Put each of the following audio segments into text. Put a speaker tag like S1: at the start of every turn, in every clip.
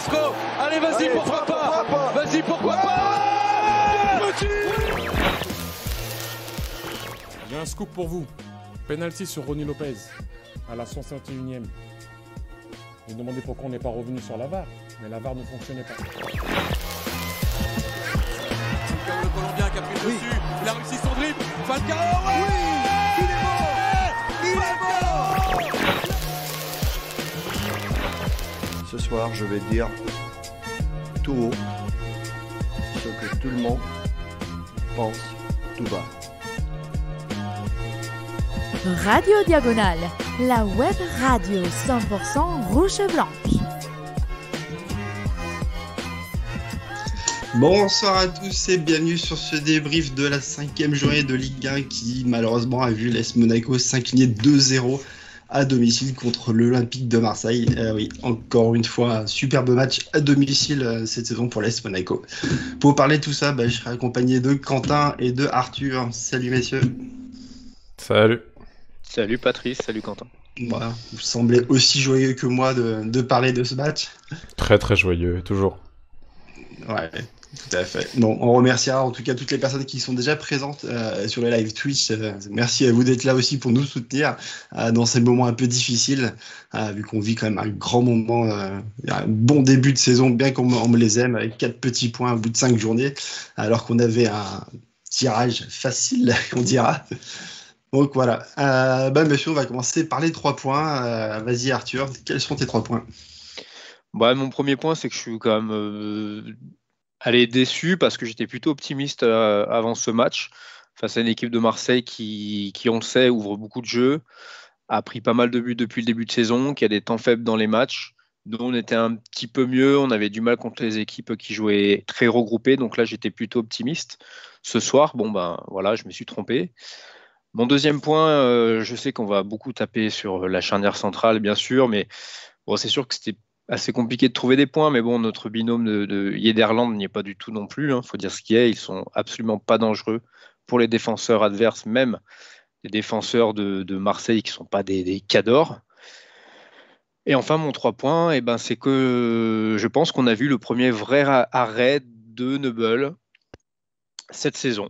S1: Castro. Allez, vas-y, pourquoi pas. Vas-y, pourquoi pas.
S2: J'ai un scoop pour vous. Penalty sur Ronny Lopez à la 61e. J'ai demandé pourquoi on n'est pas revenu sur la VAR, mais la VAR ne fonctionnait pas.
S1: Le Colombien qui a pris le dessus, il a réussi son dribble. Falcao, oui, il est mort.
S3: Ce soir, je vais dire tout haut ce que tout le monde pense tout bas.
S4: Radio Diagonale, la web radio 100% rouge et blanche.
S5: Bonsoir à tous et bienvenue sur ce débrief de la 5e journée de Ligue 1 qui malheureusement a vu l'AS Monaco s'incliner 2-0 à domicile contre l'Olympique de Marseille. Oui, encore une fois, un superbe match à domicile cette saison pour l'AS Monaco. Pour parler de tout ça, je serai accompagné de Quentin et de Arthur. Salut messieurs.
S6: Salut.
S7: Salut Patrice, salut Quentin.
S5: Voilà, vous semblez aussi joyeux que moi de parler de ce match.
S6: Très très joyeux, toujours.
S5: Ouais, tout à fait. Bon, on remerciera en tout cas toutes les personnes qui sont déjà présentes sur le live Twitch. Merci à vous d'être là aussi pour nous soutenir dans ces moments un peu difficiles, vu qu'on vit quand même un grand moment, un bon début de saison, bien qu'on me les aime, avec 4 petits points au bout de 5 journées, alors qu'on avait un tirage facile, on dira. Donc voilà. Monsieur, on va commencer par les 3 points. Vas-y Arthur, quels sont tes 3 points ?
S7: Mon premier point, c'est que je suis quand même déçu parce que j'étais plutôt optimiste avant ce match face à une équipe de Marseille qui, on le sait, ouvre beaucoup de jeux, a pris pas mal de buts depuis le début de saison, qui a des temps faibles dans les matchs. Nous, on était un petit peu mieux, on avait du mal contre les équipes qui jouaient très regroupées, donc là, j'étais plutôt optimiste. Ce soir, voilà, je me suis trompé. Mon deuxième point, je sais qu'on va beaucoup taper sur la charnière centrale, bien sûr, mais bon, c'est sûr que c'était assez compliqué de trouver des points, mais bon, notre binôme de Yederland n'y est pas du tout non plus, faut dire ce qu'il y a, ils sont absolument pas dangereux pour les défenseurs adverses, même les défenseurs de Marseille qui ne sont pas des cadors. Et enfin, mon 3 points, c'est que je pense qu'on a vu le premier vrai arrêt de Neubel cette saison.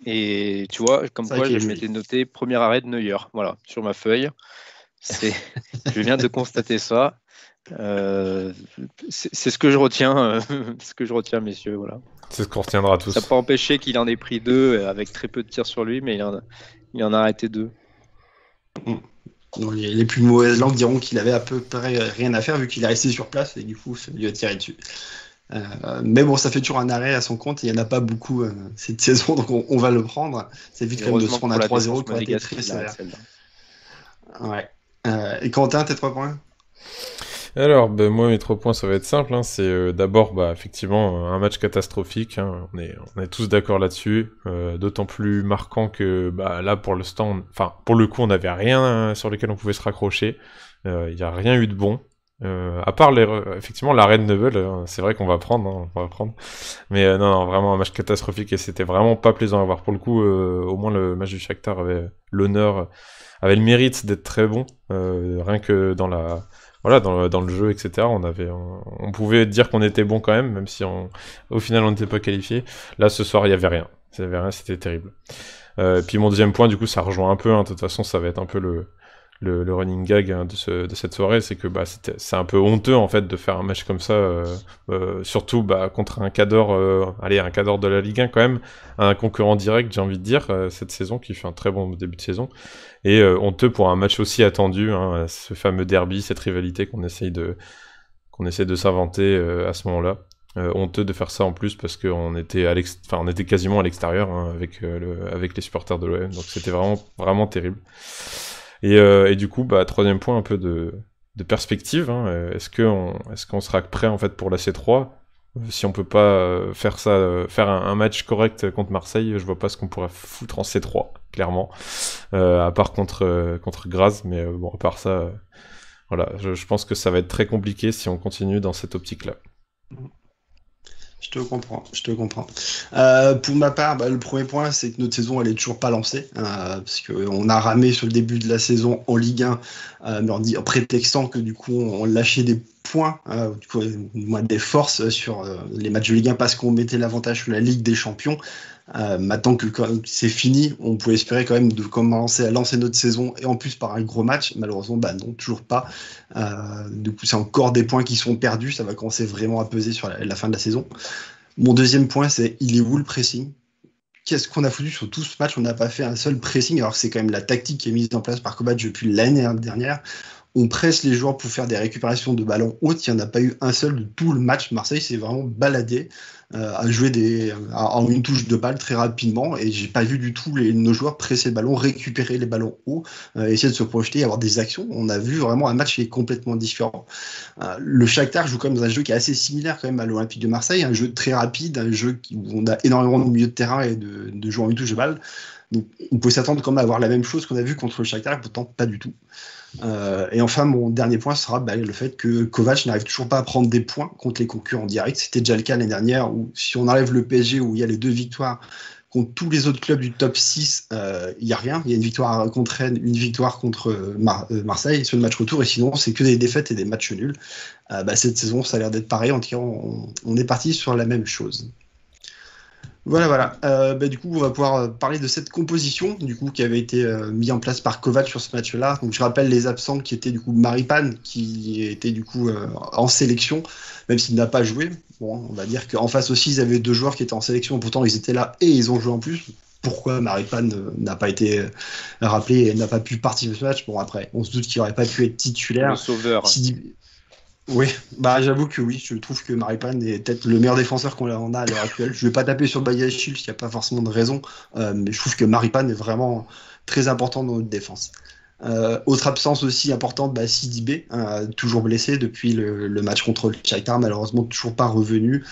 S7: Et tu vois, comme quoi je m'étais noté premier arrêt de Neuer, voilà, sur ma feuille. Je viens de constater ça. C'est ce que je retiens, messieurs, voilà.
S6: C'est ce qu'on retiendra tous.
S7: Ça n'a pas empêché qu'il en ait pris 2 avec très peu de tirs sur lui, mais il en a arrêté 2.
S5: Donc, les plus mauvaises langues diront qu'il avait à peu près rien à faire vu qu'il est resté sur place et du coup ça lui a tiré dessus. Mais bon, ça fait toujours un arrêt à son compte. Il n'y en a pas beaucoup cette saison, donc on va le prendre. C'est vite quand même de se prendre à 3-0 qui aurait été très sévère. Ouais. Et Quentin, tes 3 points ?
S6: Alors, moi, mes 3 points, ça va être simple. C'est d'abord, effectivement, un match catastrophique. On est tous d'accord là-dessus. D'autant plus marquant que là, pour l'instant, pour le coup, on n'avait rien sur lequel on pouvait se raccrocher. Il n'y a rien eu de bon. À part effectivement l'arrêt de Neubel, c'est vrai qu'on va prendre, mais non, vraiment un match catastrophique et c'était vraiment pas plaisant à voir. Pour le coup, au moins le match du Shakhtar avait l'honneur, avait le mérite d'être très bon, rien que dans le jeu, etc. On pouvait dire qu'on était bon quand même si au final on n'était pas qualifié. Là ce soir il y avait rien, c'était terrible. Puis mon deuxième point, du coup, ça rejoint un peu, de toute façon ça va être un peu le running gag de cette soirée, c'est que c'est un peu honteux en fait de faire un match comme ça, surtout contre un cadre de la Ligue 1 quand même, un concurrent direct, j'ai envie de dire, cette saison, qui fait un très bon début de saison, et honteux pour un match aussi attendu, ce fameux derby, cette rivalité qu'on essaie de s'inventer à ce moment-là. Honteux de faire ça en plus parce qu'on était on était quasiment à l'extérieur avec les supporters de l'OM, donc c'était vraiment vraiment terrible. Et du coup, troisième point, un peu de perspective. Est-ce qu'on sera prêt en fait pour la C3 ? Si on peut pas faire un match correct contre Marseille, je vois pas ce qu'on pourrait foutre en C3, clairement. À part contre Graz, mais bon, à part ça, voilà, je pense que ça va être très compliqué si on continue dans cette optique-là.
S5: Je te comprends. Pour ma part, le premier point, c'est que notre saison, elle est toujours pas lancée, parce qu'on a ramé sur le début de la saison en Ligue 1, mais en prétextant que du coup, on lâchait des points, du coup, moins des forces sur les matchs de Ligue 1 parce qu'on mettait l'avantage sur la Ligue des Champions. Maintenant que c'est fini, on pouvait espérer quand même de commencer à lancer notre saison et en plus par un gros match. Malheureusement, non, toujours pas. Du coup, c'est encore des points qui sont perdus. Ça va commencer vraiment à peser sur la fin de la saison. Mon deuxième point, c'est il est où le pressing ? Qu'est-ce qu'on a foutu sur tout ce match ? On n'a pas fait un seul pressing, alors que c'est quand même la tactique qui est mise en place par Kovac depuis l'année dernière. On presse les joueurs pour faire des récupérations de ballons hautes. Il n'y en a pas eu un seul de tout le match. Marseille s'est vraiment baladé à jouer en une touche de balle très rapidement. Et j'ai pas vu du tout nos joueurs presser le ballon, récupérer les ballons hauts, essayer de se projeter, avoir des actions. On a vu vraiment un match qui est complètement différent. Le Shakhtar joue quand même dans un jeu qui est assez similaire quand même à l'Olympique de Marseille. Un jeu très rapide, un jeu où on a énormément de milieu de terrain et de joueurs en une touche de balle. Donc, on peut s'attendre quand même à avoir la même chose qu'on a vu contre le Shakhtar, pourtant pas du tout. Et enfin, mon dernier point sera le fait que Kovac n'arrive toujours pas à prendre des points contre les concurrents directs. C'était déjà le cas l'année dernière, où si on enlève le PSG, où il y a les 2 victoires, contre tous les autres clubs du top 6, il n'y a rien. Il y a une victoire contre Rennes, une victoire contre Marseille sur le match retour, et sinon, c'est que des défaites et des matchs nuls. Cette saison, ça a l'air d'être pareil. En tout cas, on est parti sur la même chose. Voilà. Du coup, on va pouvoir parler de cette composition du coup, qui avait été mise en place par Kovac sur ce match-là. Donc, je rappelle les absents qui étaient du coup Maripane, qui était du coup en sélection, même s'il n'a pas joué. Bon, on va dire qu'en face aussi, ils avaient 2 joueurs qui étaient en sélection, pourtant ils étaient là et ils ont joué en plus. Pourquoi Maripane n'a pas été rappelé et n'a pas pu participer à ce match ? Bon, après, on se doute qu'il n'aurait pas pu être titulaire.
S7: Le sauveur.
S5: Oui, j'avoue que oui, je trouve que Maripane est peut-être le meilleur défenseur qu'on a à l'heure actuelle. Je ne vais pas taper sur Badiachil, il n'y a pas forcément de raison, mais je trouve que Maripane est vraiment très important dans notre défense. Autre absence aussi importante, Sidibé, toujours blessé depuis le match contre le Shakhtar, malheureusement toujours pas revenu.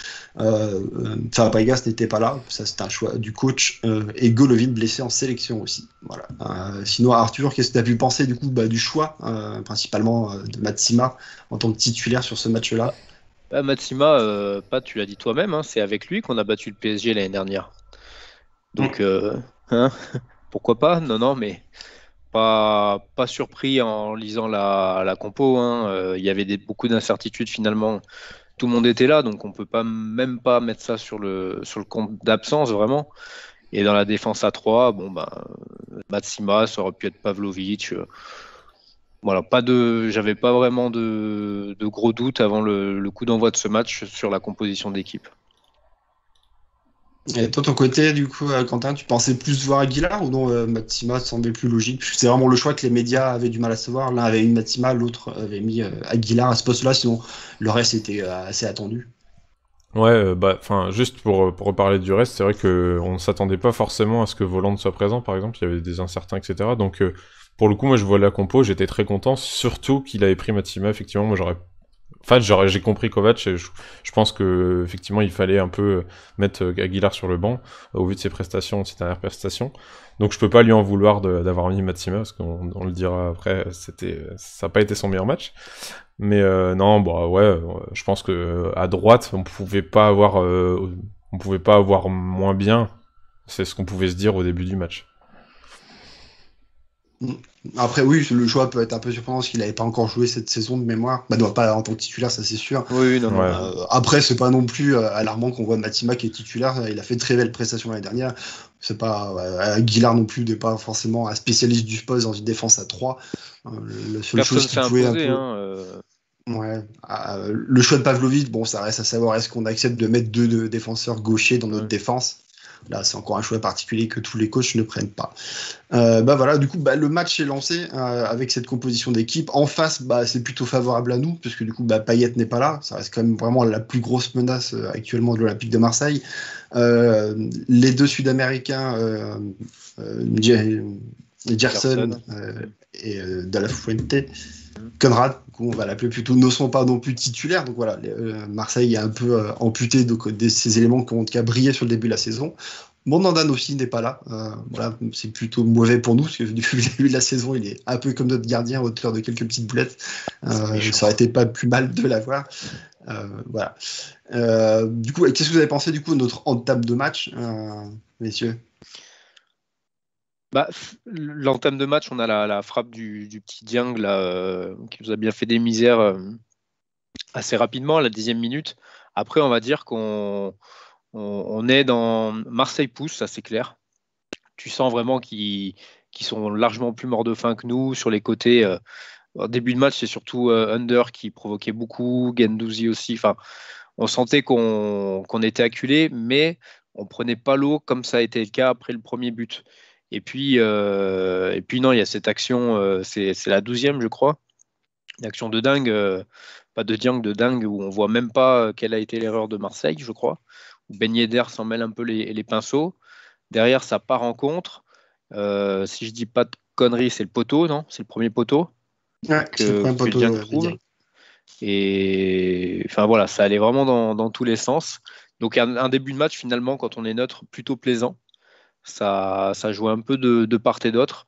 S5: Fabregas n'était pas là, ça c'est un choix du coach, et Golovin blessé en sélection aussi. Voilà. Sinon Arthur, qu'est-ce que tu as pu penser du coup du choix, principalement de Matsima en tant que titulaire sur ce match-là ?
S7: Matsima, tu l'as dit toi-même, hein, c'est avec lui qu'on a battu le PSG l'année dernière. Donc, pourquoi pas ? Non, mais pas surpris en lisant la compo. Il y avait beaucoup d'incertitudes finalement. Tout le monde était là, donc on peut même pas mettre ça sur le compte d'absence vraiment. Et dans la défense à 3, Matsima, ça aurait pu être Pavlovic. Voilà, j'avais pas vraiment de gros doutes avant le coup d'envoi de ce match sur la composition d'équipe.
S5: Et toi, ton côté, du coup, Quentin, tu pensais plus voir Aguilar ou non Matsima semblait plus logique ? C'est vraiment le choix que les médias avaient du mal à savoir. L'un avait mis Matsima, l'autre avait mis Aguilar à ce poste-là, sinon le reste était assez attendu.
S6: Ouais, juste pour reparler du reste, c'est vrai qu'on ne s'attendait pas forcément à ce que Volante soit présent, par exemple, il y avait des incertains, etc. Donc, pour le coup, moi, je vois la compo, j'étais très content, surtout qu'il avait pris Matsima, effectivement, moi, j'ai compris Kovac, et je pense que effectivement il fallait un peu mettre Aguilar sur le banc au vu de ses prestations, de ses dernières prestations. Donc je peux pas lui en vouloir d'avoir mis Matsima parce qu'on le dira après, ça n'a pas été son meilleur match. Mais non, je pense que à droite on pouvait pas avoir moins bien. C'est ce qu'on pouvait se dire au début du match.
S5: Après, oui, le choix peut être un peu surprenant parce qu'il n'avait pas encore joué cette saison de mémoire. Pas en tant que titulaire, ça c'est sûr.
S7: Oui, non.
S6: Ouais.
S5: Après, c'est pas non plus alarmant qu'on voit Matsima qui est titulaire. Il a fait de très belles prestations l'année dernière. C'est pas Aguilar non plus, n'est pas forcément un spécialiste du poste dans une défense à 3. La seule chose qui pouvait
S7: imposé,
S5: un peu... Ouais. Le choix de Pavlovic, ça reste à savoir, est-ce qu'on accepte de mettre 2 défenseurs gauchers dans notre défense ? Là, c'est encore un choix particulier que tous les coachs ne prennent pas. Voilà, du coup, le match est lancé avec cette composition d'équipe. En face, c'est plutôt favorable à nous, parce que du coup, Payet n'est pas là. Ça reste quand même vraiment la plus grosse menace actuellement de l'Olympique de Marseille. Les 2 Sud-Américains, Gerson et De La Fuente, Conrad, on va l'appeler plutôt, ne sont pas non plus titulaires. Donc voilà, Marseille est un peu amputé de ces éléments qui ont brillé sur le début de la saison. Monandan aussi n'est pas là. Voilà, c'est plutôt mauvais pour nous, parce que depuis le début de la saison, il est un peu comme notre gardien, auteur de quelques petites boulettes. Ça aurait été pas plus mal de l'avoir. Voilà. Du coup, qu'est-ce que vous avez pensé du coup de notre entame de match, messieurs ?
S7: L'entame de match, on a la frappe du petit Dieng là, qui nous a bien fait des misères assez rapidement à la 10e minute. Après, on va dire qu'on est dans Marseille pousse, ça c'est clair. Tu sens vraiment qu'ils sont largement plus morts de faim que nous sur les côtés. Au début de match, c'est surtout Under qui provoquait beaucoup, Guendouzi aussi. Enfin, on sentait qu'on était acculé, mais on prenait pas l'eau comme ça a été le cas après le premier but. Et puis non, il y a cette action, c'est la 12e, je crois. Une action de dingue, pas de Dieng, de dingue, où on voit même pas quelle a été l'erreur de Marseille, je crois. Où Ben Yedder s'en mêle un peu les pinceaux. Derrière, ça part en contre. Si je dis pas de conneries, c'est le poteau, non? C'est le premier poteau
S5: Ouais, c'est le premier poteau,
S7: Dieng trouve. Et enfin voilà, ça allait vraiment dans tous les sens. Donc un début de match, finalement, quand on est neutre, plutôt plaisant. Ça joue un peu de part et d'autre.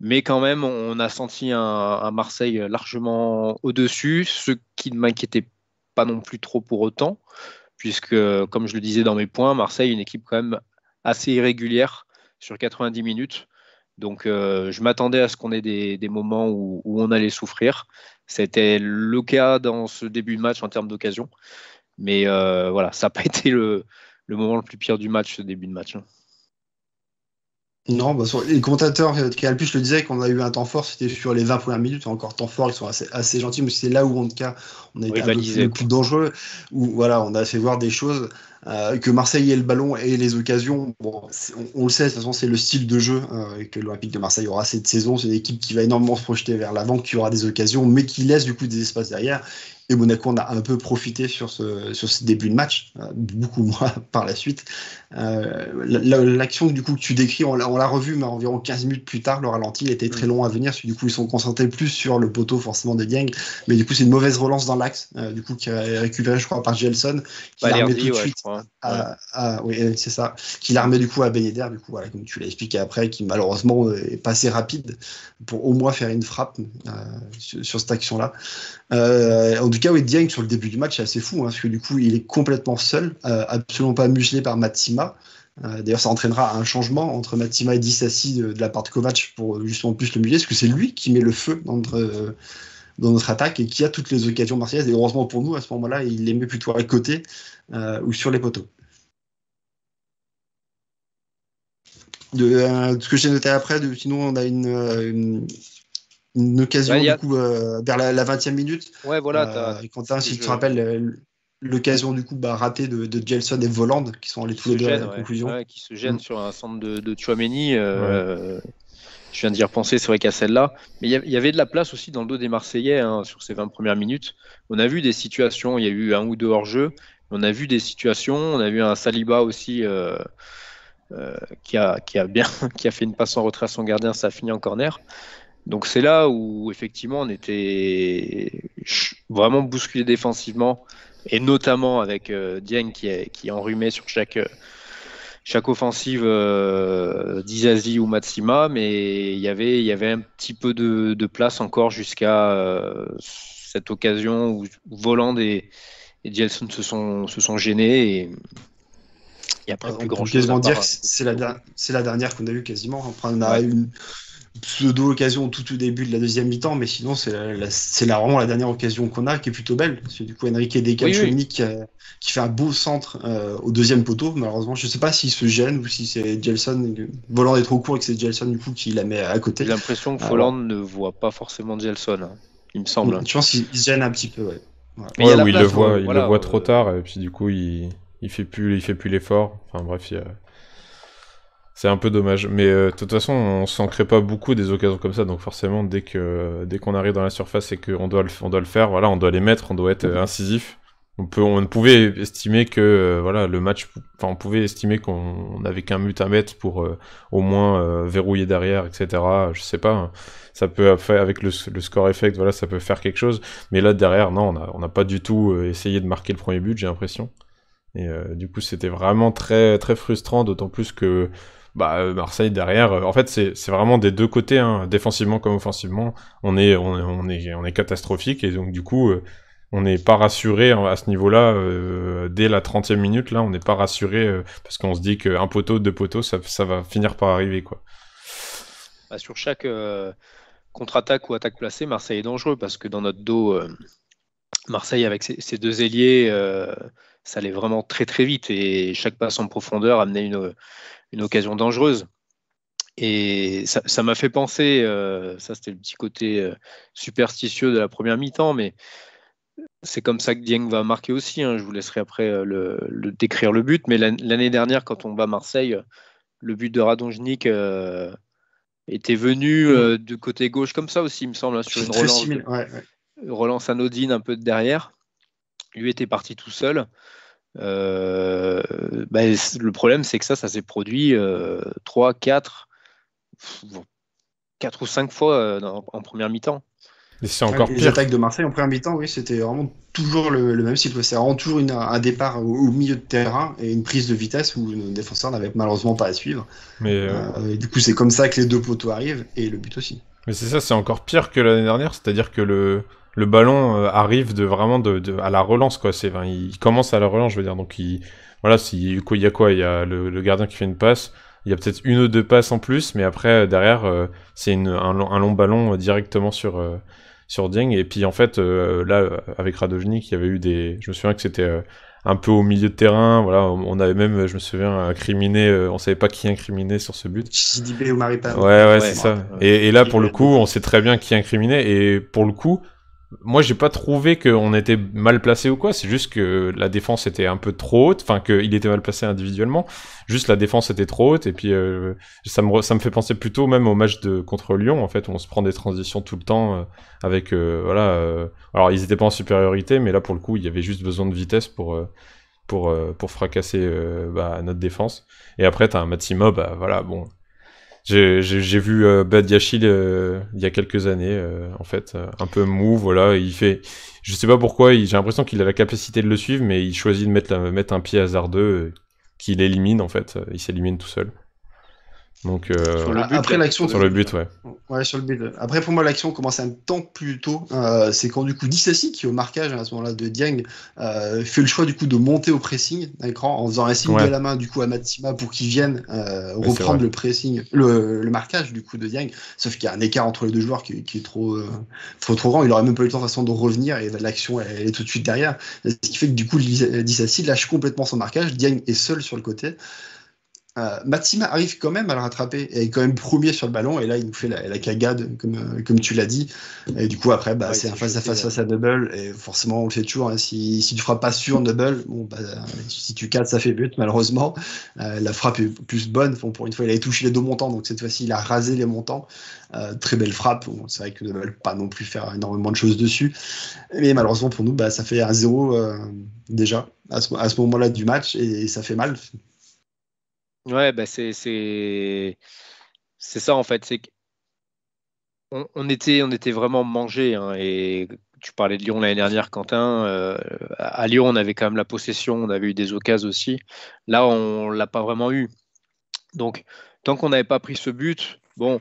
S7: Mais quand même, on a senti un Marseille largement au-dessus, ce qui ne m'inquiétait pas non plus trop pour autant, puisque, comme je le disais dans mes points, Marseille est une équipe quand même assez irrégulière sur 90 minutes. Donc, je m'attendais à ce qu'on ait des moments où on allait souffrir. C'était le cas dans ce début de match en termes d'occasion. Mais voilà, ça n'a pas été le moment le plus pire du match, ce début de match.
S5: Non, bah, les commentateurs Canal+ le disaient qu'on a eu un temps fort, c'était sur les 20 premières minutes, encore temps fort, ils sont assez gentils, mais c'est là où en tout cas on a été un peu plus dangereux, où voilà, on a fait voir des choses, que Marseille ait le ballon et les occasions, bon, on le sait, de toute façon c'est le style de jeu que l'Olympique de Marseille aura cette saison, c'est une équipe qui va énormément se projeter vers l'avant, qui aura des occasions, mais qui laisse du coup des espaces derrière. Et Monaco on a un peu profité sur ce début de match, beaucoup moins par la suite. L'action du coup que tu décris, on l'a revue, mais environ 15 minutes plus tard, le ralenti il était très long à venir, parce que du coup ils sont concentrés plus sur le poteau forcément de Dieng, mais du coup c'est une mauvaise relance dans l'axe, du coup qui est récupérée je crois par Gelson, qui la remet tout de suite oui c'est ça, qui la remet du coup à Ben Yedder, du coup voilà, comme tu l'as expliqué après, qui malheureusement est pas assez rapide pour au moins faire une frappe sur cette action là. En tout cas, oui, Dieng sur le début du match, c'est assez fou, parce que du coup, il est complètement seul, absolument pas muselé par Matsima. D'ailleurs, ça entraînera un changement entre Matsima et Disasi de la part de Kovac pour justement plus le museler, parce que c'est lui qui met le feu dans notre attaque et qui a toutes les occasions marseillaises. Et heureusement pour nous, à ce moment-là, il les met plutôt à côté ou sur les poteaux. Ce que j'ai noté après, sinon, on a une occasion du coup vers la 20e minute.
S7: Ouais, voilà.
S5: Quentin, si tu te rappelles, l'occasion du coup ratée de Gelson et Voland qui sont allés tous les deux à la conclusion.
S7: Ouais, qui se gênent sur un centre de Tchouaméni. Je viens d'y repenser, c'est vrai qu'à celle-là. Mais il y avait de la place aussi dans le dos des Marseillais sur ces 20 premières minutes. On a vu des situations, il y a eu un ou deux hors-jeu. On a vu des situations, on a vu un Saliba aussi qui a fait une passe en retrait à son gardien, ça a fini en corner. Donc c'est là où effectivement on était vraiment bousculé défensivement, et notamment avec Dieng qui enrhumait sur chaque offensive Disasi ou Matsima, mais il y avait un petit peu de place encore jusqu'à cette occasion où Voland et Gelson se sont gênés, et après plus grand chose.
S5: On peut quasiment dire que c'est la dernière qu'on a eue quasiment. Après, on a une pseudo-occasion tout au début de la deuxième mi-temps, mais sinon c'est vraiment la dernière occasion qu'on a, qui est plutôt belle, parce que du coup Enrique Decalcioni qui fait un beau centre au deuxième poteau. Malheureusement je sais pas s'il se gêne ou si c'est Gelson, Voland est trop court et que c'est Gelson du coup qui la met à côté.
S7: J'ai l'impression que Voland ne voit pas forcément Gelson, il me semble.
S5: Je pense qu'il se gêne un petit peu, ouais.
S6: Mais il le voit trop tard, et puis du coup il fait plus l'effort. Enfin bref, c'est un peu dommage, mais de toute façon on s'en crée pas beaucoup des occasions comme ça, donc forcément dès qu'on arrive dans la surface et qu'on doit le faire, voilà, on doit les mettre, on doit être incisif. On pouvait estimer que le match, enfin on pouvait estimer qu'on n'avait qu'un but à mettre pour au moins verrouiller derrière, etc. Je sais pas, ça peut faire avec le score effect, voilà, ça peut faire quelque chose, mais là derrière non, on n'a pas du tout essayé de marquer le premier but, j'ai l'impression. Et du coup c'était vraiment très très frustrant, d'autant plus que Marseille derrière, en fait c'est vraiment des deux côtés, hein, défensivement comme offensivement, on est catastrophique, et donc du coup on n'est pas rassuré à ce niveau-là. Dès la 30e minute là, on n'est pas rassuré parce qu'on se dit qu'un poteau, deux poteaux, ça va finir par arriver, quoi.
S7: Sur chaque contre-attaque ou attaque placée, Marseille est dangereux, parce que dans notre dos Marseille, avec ses deux ailiers, ça allait vraiment très très vite et chaque passe en profondeur amenait une occasion dangereuse. Et ça m'a fait penser, ça c'était le petit côté superstitieux de la première mi-temps, mais c'est comme ça que Dieng va marquer aussi. Je vous laisserai après décrire le but. Mais l'année dernière, quand on bat Marseille, le but de Radonjic était venu du côté gauche comme ça aussi, il me semble, sur une relance anodine un peu de derrière. Lui était parti tout seul. Le problème, c'est que ça s'est produit 3, 4 ou 5 fois en première mi-temps.
S6: Et c'est encore
S5: les
S6: pire.
S5: attaques de Marseille en première mi-temps, oui, c'était vraiment toujours le même cycle. C'est vraiment toujours un départ au milieu de terrain et une prise de vitesse où nos défenseurs n'avaient malheureusement pas à suivre.
S6: Mais
S5: et du coup, c'est comme ça que les deux poteaux arrivent et le but aussi.
S6: Mais c'est ça, c'est encore pire que l'année dernière, c'est-à-dire que le ballon arrive vraiment à la relance, quoi. Il commence à la relance, je veux dire. Donc voilà, il y a quoi? Il y a le gardien qui fait une passe. Il y a peut-être une ou deux passes en plus, mais après derrière c'est un long ballon directement sur Dieng. Et puis en fait là avec Radonjic, il y avait eu je me souviens que c'était un peu au milieu de terrain. Voilà, on avait même, je me souviens, incriminé. On savait pas qui incriminait sur ce but.
S5: Sidibé ou Maripane.
S6: Ouais, c'est ça. Et là pour le coup, on sait très bien qui incriminait. Et pour le coup, moi j'ai pas trouvé qu'on était mal placé ou quoi, c'est juste que la défense était un peu trop haute, enfin qu'il était mal placé individuellement, juste la défense était trop haute, et puis ça me fait penser plutôt même au match contre Lyon, en fait, où on se prend des transitions tout le temps, avec, alors ils étaient pas en supériorité, mais là pour le coup il y avait juste besoin de vitesse pour fracasser notre défense, et après t'as un Matsima, voilà, bon... J'ai vu Badiachil il y a quelques années, en fait, un peu mou, voilà, je sais pas pourquoi, j'ai l'impression qu'il a la capacité de le suivre, mais il choisit de mettre un pied hasardeux qui l'élimine, en fait, il s'élimine tout seul. Donc,
S5: sur le but, après l'action,
S6: sur le but, ouais.
S5: Ouais, sur le but. Après, pour moi, l'action commence un temps plus tôt. C'est quand, du coup, Dissassi, qui est au marquage à ce moment-là de Dieng, fait le choix, du coup, de monter au pressing d'un cran en faisant un signe de la main, du coup, à Matsima pour qu'il vienne reprendre le pressing, le marquage, du coup, de Dieng. Sauf qu'il y a un écart entre les deux joueurs qui est trop grand. Il aurait même pas eu le temps, de toute façon, de revenir et l'action, elle est tout de suite derrière. Ce qui fait que, du coup, Dissassi lâche complètement son marquage. Dieng est seul sur le côté. Matsima arrive quand même à le rattraper et est quand même premier sur le ballon, et là il nous fait la cagade comme tu l'as dit, et du coup après c'est un face à double, et forcément on le fait toujours, hein. Si tu frappes pas sur double, bon, si tu cadres ça fait but malheureusement. La frappe est plus bonne, pour une fois il avait touché les deux montants, donc cette fois-ci il a rasé les montants. Très belle frappe. Bon, c'est vrai que double pas non plus faire énormément de choses dessus, mais malheureusement pour nous ça fait 1-0 déjà à ce moment-là du match, et ça fait mal.
S7: Ouais, c'est ça en fait, c'est qu'on était vraiment mangé, hein, et tu parlais de Lyon l'année dernière, Quentin. À Lyon, on avait quand même la possession, on avait eu des occasions aussi. Là, on l'a pas vraiment eu. Donc, tant qu'on n'avait pas pris ce but, bon,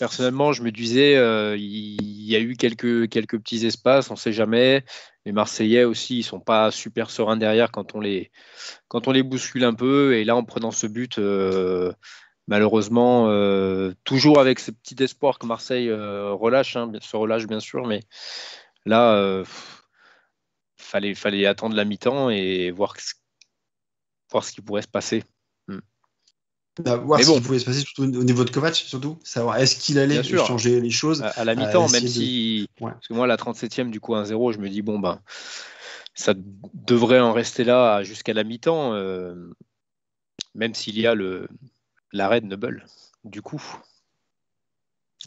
S7: personnellement, je me disais, il y a eu quelques petits espaces, on ne sait jamais. Les Marseillais aussi, ils sont pas super sereins derrière quand on les bouscule un peu. Et là, en prenant ce but, malheureusement, toujours avec ce petit espoir que Marseille se relâche bien sûr, mais là, fallait attendre la mi-temps et voir ce qui pourrait se passer.
S5: Voir ce qui pouvait se passer surtout au niveau de Kovac, surtout savoir est-ce qu'il allait changer les choses
S7: à la mi-temps, même si parce que moi la 37e du coup 1-0, je me dis bon ça devrait en rester là jusqu'à la mi-temps, même s'il y a l'arrêt de Nubel du coup.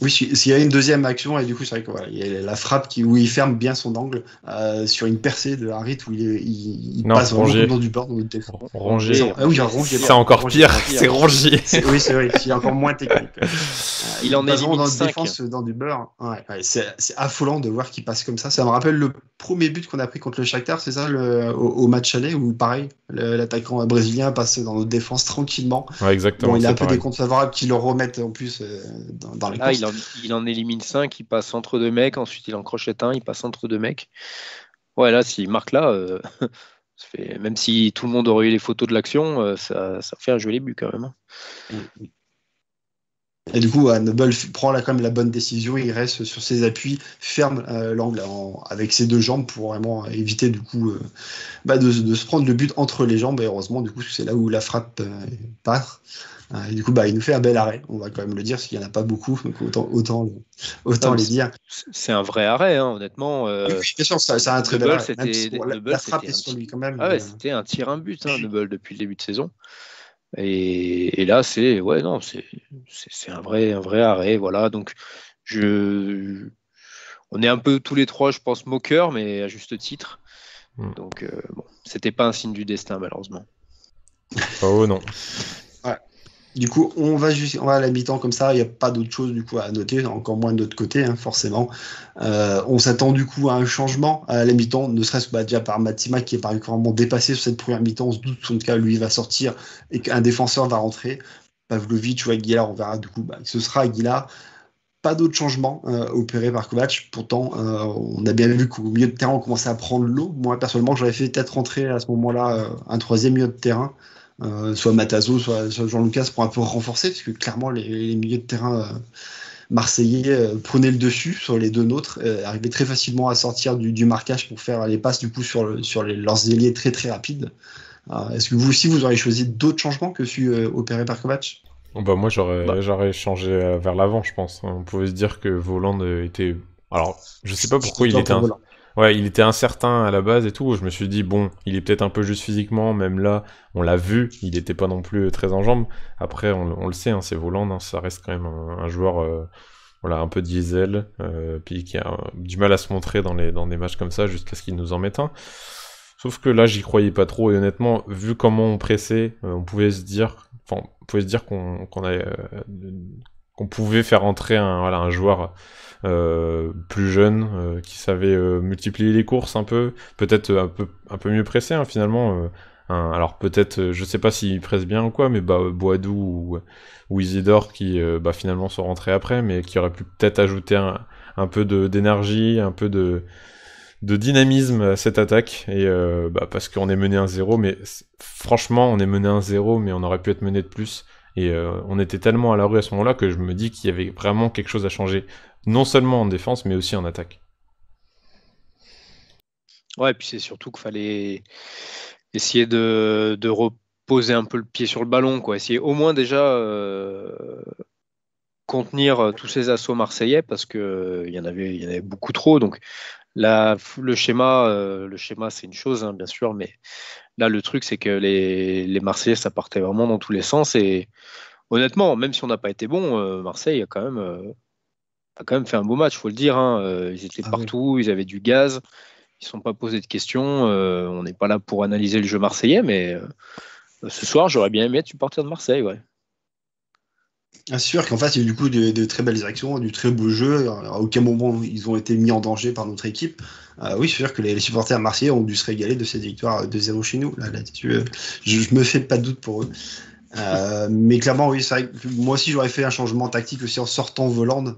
S5: Oui, s'il y a une deuxième action, et du coup, c'est vrai que il y a la frappe où il ferme bien son angle sur une percée de Harit où il passe vraiment dans du bord.
S6: Rongier.
S5: Ah oui, Rongier.
S6: C'est encore pire, c'est Rongier.
S5: Oui, c'est vrai, il est encore moins technique.
S7: Il en élimine
S5: dans
S7: 5.
S5: Défense, dans du beurre. Ouais, c'est affolant de voir qu'il passe comme ça. Ça me rappelle le premier but qu'on a pris contre le Shakhtar, c'est ça, au match aller, où pareil, l'attaquant brésilien passe dans notre défense tranquillement.
S6: Ouais, exactement.
S5: Bon, il a un peu des comptes favorables qui le remettent en plus dans les courses.
S7: Il en élimine 5, il passe entre deux mecs, ensuite il en crochette un, il passe entre deux mecs. Ouais, là, s'il marque là, même si tout le monde aurait eu les photos de l'action, ça fait un joli but quand même.
S5: Et du coup, Noble prend là quand même la bonne décision, il reste sur ses appuis, ferme l'angle avec ses deux jambes pour vraiment éviter du coup de se prendre le but entre les jambes. Et heureusement, du coup, c'est là où la frappe part. Et du coup, il nous fait un bel arrêt, on va quand même le dire, parce qu'il n'y en a pas beaucoup, donc autant les dire.
S7: C'est un vrai arrêt, hein, honnêtement.
S5: Oui, bien sûr, c'est un très bel arrêt. Même si, la frappe est sur lui quand même.
S7: Ah ouais, c'était un tir un but, hein, Noble, depuis le début de saison. Et là, c'est un vrai arrêt. Voilà. Donc, on est un peu tous les trois, je pense, moqueurs, mais à juste titre. Donc, c'était pas un signe du destin, malheureusement.
S6: Oh non.
S5: Ouais. Du coup, on va à la mi-temps comme ça, il n'y a pas d'autre chose du coup à noter, encore moins de notre côté, hein, forcément. On s'attend du coup à un changement à la mi-temps, ne serait-ce que déjà par Matima qui est particulièrement dépassé sur cette première mi-temps. On se doute, en tout cas, lui va sortir et qu'un défenseur va rentrer. Pavlovic ou Aguilar, on verra du coup ce sera Aguilar. Pas d'autres changements opérés par Kovac. Pourtant, on a bien vu qu'au milieu de terrain, on commençait à prendre l'eau. Moi, personnellement, j'aurais fait peut-être rentrer à ce moment-là un troisième milieu de terrain. Soit Matazo, soit Jean-Lucas pour un peu renforcer, parce que clairement les milieux de terrain marseillais prenaient le dessus sur les deux nôtres, arrivaient très facilement à sortir du marquage pour faire les passes du coup sur leurs ailiers très très rapides. Est-ce que vous aussi vous auriez choisi d'autres changements que celui opéré par Kovac?
S6: Moi j'aurais changé vers l'avant, je pense. On pouvait se dire que Voland était... Alors, je sais pas pourquoi il était incertain à la base et tout. Je me suis dit, bon, il est peut-être un peu juste physiquement, même là, on l'a vu, il était pas non plus très en jambes. Après, on le sait, hein, c'est Voland, hein, ça reste quand même un joueur un peu diesel, puis qui a du mal à se montrer dans des matchs comme ça, jusqu'à ce qu'il nous en mette un. Sauf que là, j'y croyais pas trop, et honnêtement, vu comment on pressait, on pouvait se dire qu'on pouvait faire entrer un joueur plus jeune, qui savait multiplier les courses un peu, peut-être un peu mieux pressé, hein, finalement. Alors peut-être, je sais pas s'il presse bien ou quoi, mais Boadou ou Isidore qui finalement sont rentrés après, mais qui aurait pu peut-être ajouter un peu d'énergie, un peu de dynamisme à cette attaque, et parce qu'on est mené 1-0, mais franchement on est mené 1-0, mais on aurait pu être mené de plus, et on était tellement à la rue à ce moment-là que je me dis qu'il y avait vraiment quelque chose à changer, non seulement en défense mais aussi en attaque.
S7: Ouais, et puis c'est surtout qu'il fallait essayer de reposer un peu le pied sur le ballon, quoi. Essayer au moins déjà contenir tous ces assauts marseillais, parce que il y en avait beaucoup trop. Donc là, le schéma c'est une chose, hein, bien sûr, mais là le truc c'est que les Marseillais, ça partait vraiment dans tous les sens, et honnêtement, même si on n'a pas été bon, Marseille a quand même fait un beau match, faut le dire, hein. Ils étaient partout, ils avaient du gaz, ils ne sont pas posés de questions. On n'est pas là pour analyser le jeu marseillais, mais ce soir, j'aurais bien aimé être supporter de Marseille, ouais.
S5: C'est sûr qu'en face, il y a eu du coup de très belles actions, du très beau jeu. À aucun moment ils ont été mis en danger par notre équipe. Oui, c'est sûr que les supporters marseillais ont dû se régaler de cette victoire 2-0 chez nous. Là-dessus, je me fais pas de doute pour eux. Mais clairement, oui, c'est vrai que moi aussi j'aurais fait un changement tactique aussi en sortant Voland.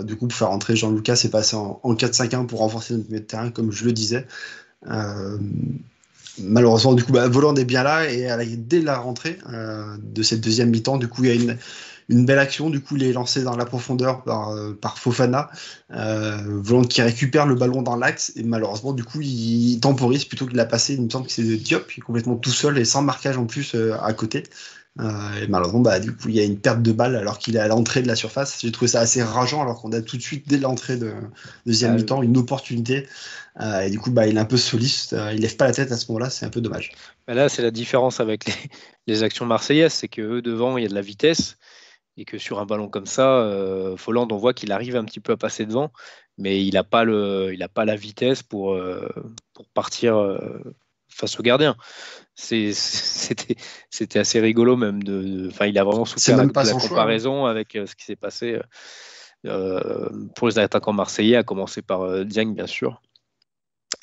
S5: Du coup, pour faire entrer Jean-Lucas et passer en 4-5-1 pour renforcer notre milieu de terrain, comme je le disais. Malheureusement, du coup, Voland est bien là, et dès la rentrée de cette deuxième mi-temps, du coup, il y a une belle action. Du coup, il est lancé dans la profondeur par Fofana. Voland qui récupère le ballon dans l'axe, et malheureusement, du coup, il temporise plutôt que de la passer. Il me semble que c'est Diop qui est complètement tout seul et sans marquage en plus à côté. Et malheureusement, du coup, il y a une perte de balle alors qu'il est à l'entrée de la surface. J'ai trouvé ça assez rageant, alors qu'on a tout de suite, dès l'entrée de deuxième mi-temps, une opportunité. Et du coup, il est un peu soliste. Il lève pas la tête à ce moment-là, c'est un peu dommage.
S7: Là, c'est la différence avec les actions marseillaises, c'est qu'eux, devant, il y a de la vitesse, et que sur un ballon comme ça, Folland, on voit qu'il arrive un petit peu à passer devant, mais il n'a pas la vitesse pour partir face au gardien. C'était assez rigolo même. Il a vraiment souffert de la comparaison avec ce qui s'est passé pour les attaquants marseillais, à commencer par Diagne, bien sûr.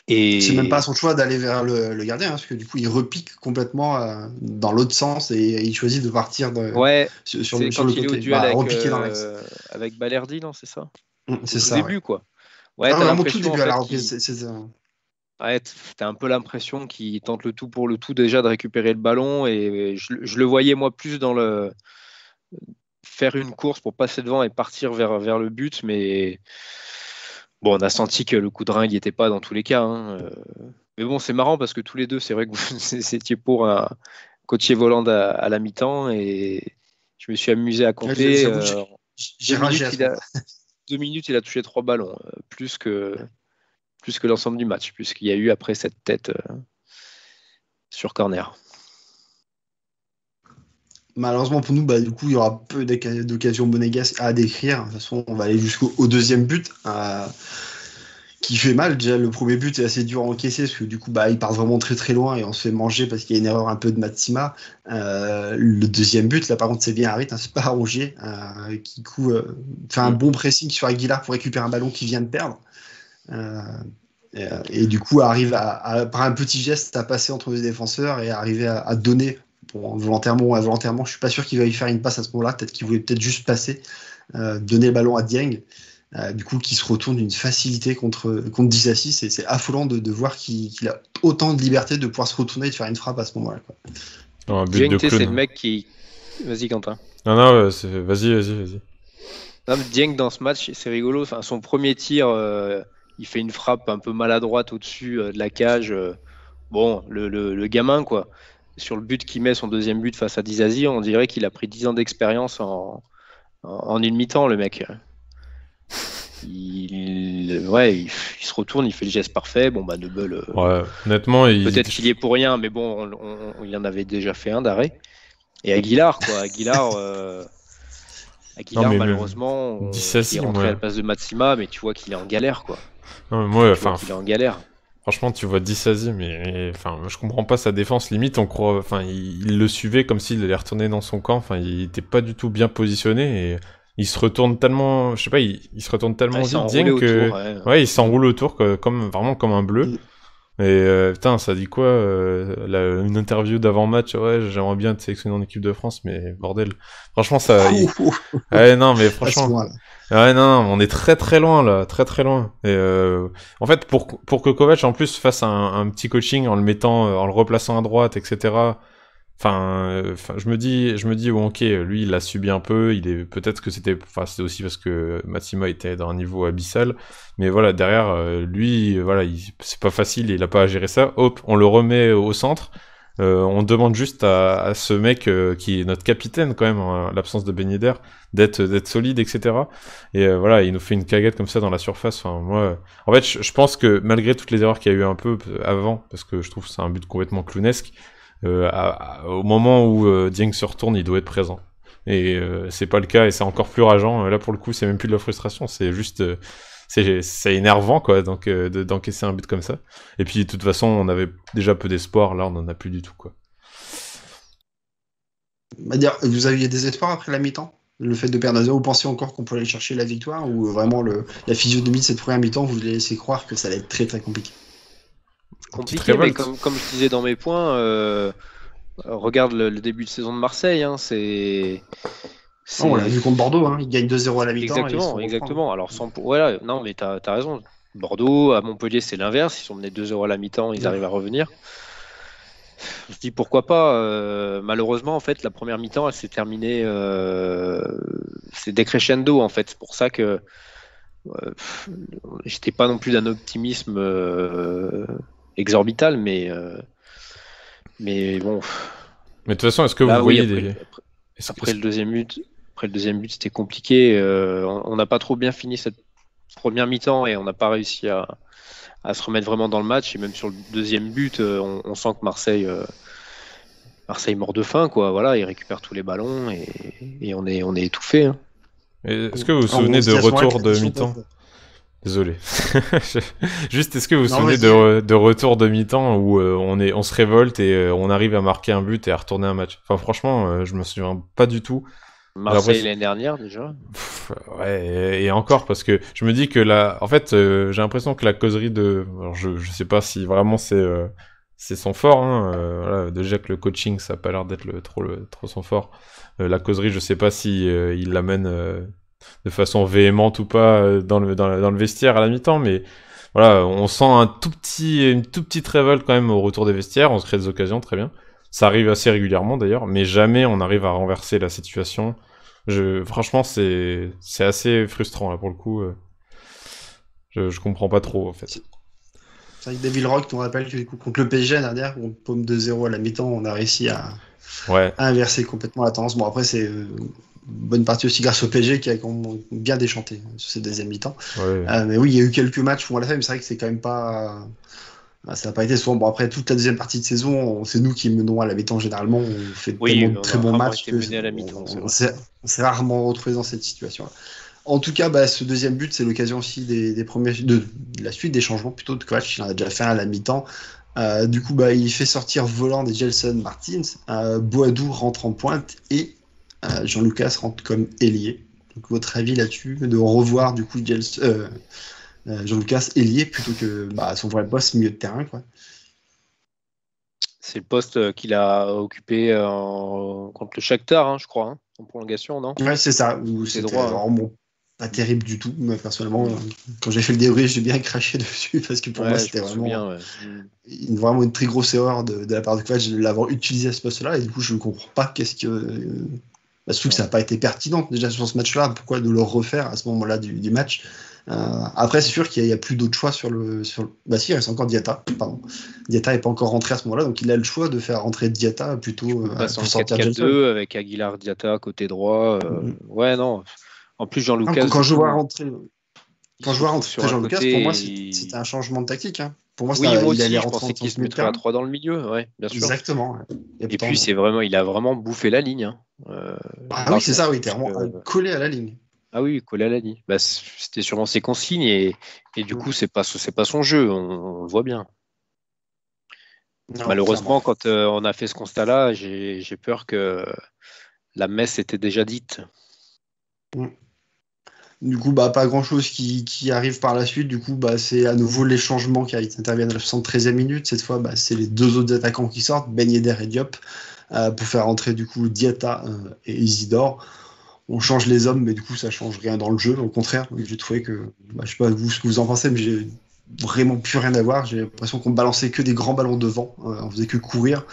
S7: Et
S5: c'est même pas son choix d'aller vers le gardien, hein, parce que du coup il repique complètement dans l'autre sens, et il choisit de partir sur le côté.
S7: Au duel avec Balerdi, non, c'est ça?
S5: C'est ça.
S7: Au début, quoi. Ouais,
S5: t'as l'impression
S7: t'as un peu l'impression qu'il tente le tout pour le tout déjà de récupérer le ballon, et je le voyais moi plus dans faire une course pour passer devant et partir vers le but, mais bon, on a senti que le coup de rein n'y était pas dans tous les cas. Hein. Mais bon, c'est marrant parce que tous les deux, c'est vrai que vous étiez pour un Coachier Voland à la mi-temps et je me suis amusé à compter.
S5: J'ai ragé
S7: 2 minutes, il a touché 3 ballons, plus que l'ensemble du match, puisqu'il y a eu après cette tête sur corner.
S5: Malheureusement pour nous, du coup, il y aura peu d'occasions monégasques à décrire. De toute façon, on va aller jusqu'au deuxième but, qui fait mal. Déjà, le premier but est assez dur à encaisser, parce que du coup, il part vraiment très très loin et on se fait manger parce qu'il y a une erreur un peu de Matsima. Le deuxième but, là par contre, c'est bien Harit, c'est pas Rongier, qui fait un bon pressing sur Aguilar pour récupérer un ballon qu'il vient de perdre. Et du coup, arrive par un petit geste à passer entre les défenseurs et arriver à donner. Bon, volontairement ou involontairement, je suis pas sûr qu'il va y faire une passe à ce moment-là. Peut-être qu'il voulait juste passer, donner le ballon à Dieng. Du coup, qui se retourne d'une facilité contre Disassi. C'est affolant de voir qu'il a autant de liberté de pouvoir se retourner et de faire une frappe à ce moment-là.
S7: Dieng, c'est le mec qui. Vas-y, Quentin.
S6: Non, vas-y.
S7: Dieng, dans ce match, c'est rigolo. Enfin, son premier tir, il fait une frappe un peu maladroite au-dessus de la cage. Bon, le gamin, quoi. Sur le but qu'il met, son deuxième but face à Disassi, on dirait qu'il a pris 10 ans d'expérience en une mi-temps, le mec. Il se retourne, il fait le geste parfait. Bon, Neubel,
S6: honnêtement,
S7: peut-être qu'il y est pour rien, mais bon, il en avait déjà fait un d'arrêt. Et Aguilar, malheureusement, il est rentré à la place de Matsima, mais tu vois qu'il est en galère, quoi.
S6: Non, mais
S7: il est en galère.
S6: Franchement, tu vois Disassi, mais je comprends pas sa défense. Limite, on croit, il le suivait comme s'il allait retourner dans son camp. Il était pas du tout bien positionné et il se retourne tellement, je sais pas, il se retourne tellement vite Dieng que, il s'enroule autour vraiment comme un bleu. Et putain, ça dit quoi une interview d'avant-match, j'aimerais bien te sélectionner en équipe de France, mais bordel. Franchement, ça. Non, mais franchement. Non, on est très très loin là, très très loin. Et en fait, pour que Kovac en plus fasse un petit coaching en le replaçant à droite, etc. Je me dis ok, lui il l'a subi un peu, peut-être que c'était aussi parce que Matsima était dans un niveau abyssal, mais voilà, derrière lui c'est pas facile, il a pas à gérer ça. Hop, on le remet au centre. On demande juste à ce mec qui est notre capitaine quand même, en l'absence de Ben Yedder, d'être solide, etc. Et il nous fait une cagette comme ça dans la surface. Moi, en fait, je pense que malgré toutes les erreurs qu'il y a eu un peu avant, parce que je trouve que c'est un but complètement clownesque, au moment où Dieng se retourne, il doit être présent. Et c'est pas le cas, et c'est encore plus rageant. Là, pour le coup, c'est même plus de la frustration, c'est juste... c'est énervant, quoi, donc d'encaisser un but comme ça. Et puis, de toute façon, on avait déjà peu d'espoir, là, on en a plus du tout, quoi.
S5: Vous aviez des espoirs après la mi-temps? Le fait de perdre à 0, vous pensiez encore qu'on pouvait aller chercher la victoire? Ou vraiment la physionomie de cette première mi-temps vous laissez croire que ça allait être très très compliqué?
S7: Compliqué, mais comme je disais dans mes points, regarde le début de saison de Marseille, hein,
S5: on l'a vu contre Bordeaux, il gagne 2-0 à la mi-temps.
S7: Exactement. Alors, non, mais t'as raison. Bordeaux, à Montpellier, c'est l'inverse. Ils sont menés 2-0 à la mi-temps, ils arrivent à revenir. Je dis pourquoi pas. Malheureusement, en fait, la première mi-temps, elle s'est terminée. C'est décrescendo, en fait. C'est pour ça que j'étais pas non plus d'un optimisme exorbital, mais bon.
S6: Mais de toute façon, est-ce que vous voyez
S7: après le deuxième but, c'était compliqué. On n'a pas trop bien fini cette première mi-temps et on n'a pas réussi à se remettre vraiment dans le match. Et même sur le deuxième but, on sent que Marseille mord de faim, quoi. Voilà, il récupère tous les ballons et on est étouffé. Hein.
S6: Est-ce que vous vous souvenez de retour de mi-temps? Désolé. Juste, est-ce que vous vous souvenez de retour de mi-temps où on se révolte et on arrive à marquer un but et à retourner un match? Enfin, franchement, je me souviens pas du tout.
S7: Marseille l'année dernière déjà.
S6: Ouais, et encore parce que je me dis que en fait, j'ai l'impression que la causerie alors je sais pas si vraiment c'est son fort. Voilà, déjà que le coaching, ça a pas l'air d'être trop son fort. La causerie, je sais pas si il l'amène de façon véhémente ou pas dans le vestiaire à la mi-temps, mais voilà, on sent une toute petite révolte quand même au retour des vestiaires, on se crée des occasions, très bien. Ça arrive assez régulièrement d'ailleurs, mais jamais on arrive à renverser la situation. Franchement, c'est assez frustrant là pour le coup. Je comprends pas trop en fait.
S5: C'est vrai que Devil Rock, on rappelle que du coup, contre le PSG dernière, on paume 2-0 à la mi-temps, on a réussi à inverser complètement la tendance. Bon, après, c'est une bonne partie aussi grâce au PSG qui a bien déchanté sur ces deuxième mi-temps.
S6: Ouais.
S5: Mais oui, il y a eu quelques matchs où on l'a fait, mais c'est vrai que c'est quand même pas. Ça n'a pas été souvent. Bon, après, toute la deuxième partie de saison, c'est nous qui menons à la mi-temps généralement. On fait tellement de très bons matchs on s'est rarement retrouvé dans cette situation-là. En tout cas, ce deuxième but, c'est l'occasion aussi de la suite des changements plutôt de Kovac. Il en a déjà fait un à la mi-temps. Du coup, il fait sortir Voland et Gelson Martins. Boadou rentre en pointe et Jean-Lucas rentre comme ailier. Donc, votre avis là-dessus, de revoir du coup Jean-Lucas ailier plutôt que son vrai poste milieu de terrain, quoi.
S7: C'est le poste qu'il a occupé contre le Shakhtar, je crois, en prolongation, non?
S5: Ouais, c'est ça. C'était vraiment pas terrible du tout. Moi, personnellement, quand j'ai fait le débrief, j'ai bien craché dessus parce que pour moi, c'était vraiment une très grosse erreur de la part de Kovac de l'avoir utilisé à ce poste-là. Et du coup, je ne comprends pas qu'est-ce que. Surtout que ça n'a pas été pertinent déjà sur ce match-là. Pourquoi de le refaire à ce moment-là du match? Après, c'est sûr qu'il n'y a plus d'autres choix sur le. Si, il reste encore Diatta. Pardon. Diatta n'est pas encore rentré à ce moment-là, donc il a le choix de faire rentrer Diatta plutôt.
S7: Pour sortir 4-4-2 avec Aguilar Diatta côté droit. Ouais, non. En plus, Jean-Lucas.
S5: Quand je vois rentrer Jean-Lucas, pour moi, c'était un changement de tactique. Hein. Pour moi,
S7: moi aussi, je pensais qu'il se mettrait à 3 dans le milieu. Ouais, bien sûr.
S5: Exactement.
S7: Et puis, il a vraiment bouffé la ligne.
S5: Oui, c'est ça, il était vraiment collé à la ligne.
S7: Ah oui, collé à la ligne. C'était sûrement ses consignes et du coup, c'est pas son jeu, on le voit bien. Non, malheureusement, quand on a fait ce constat-là, j'ai peur que la messe était déjà dite.
S5: Du coup, pas grand-chose qui arrive par la suite. Du coup, c'est à nouveau les changements qui interviennent à la 73e minute. Cette fois, c'est les deux autres attaquants qui sortent, Ben Yedder et Diop, pour faire entrer du coup Diatta et Isidore. On change les hommes, mais du coup, ça change rien dans le jeu. Au contraire, j'ai trouvé que, je sais pas vous ce que vous en pensez, mais j'ai vraiment plus rien à voir. J'ai l'impression qu'on balançait que des grands ballons devant. On faisait que courir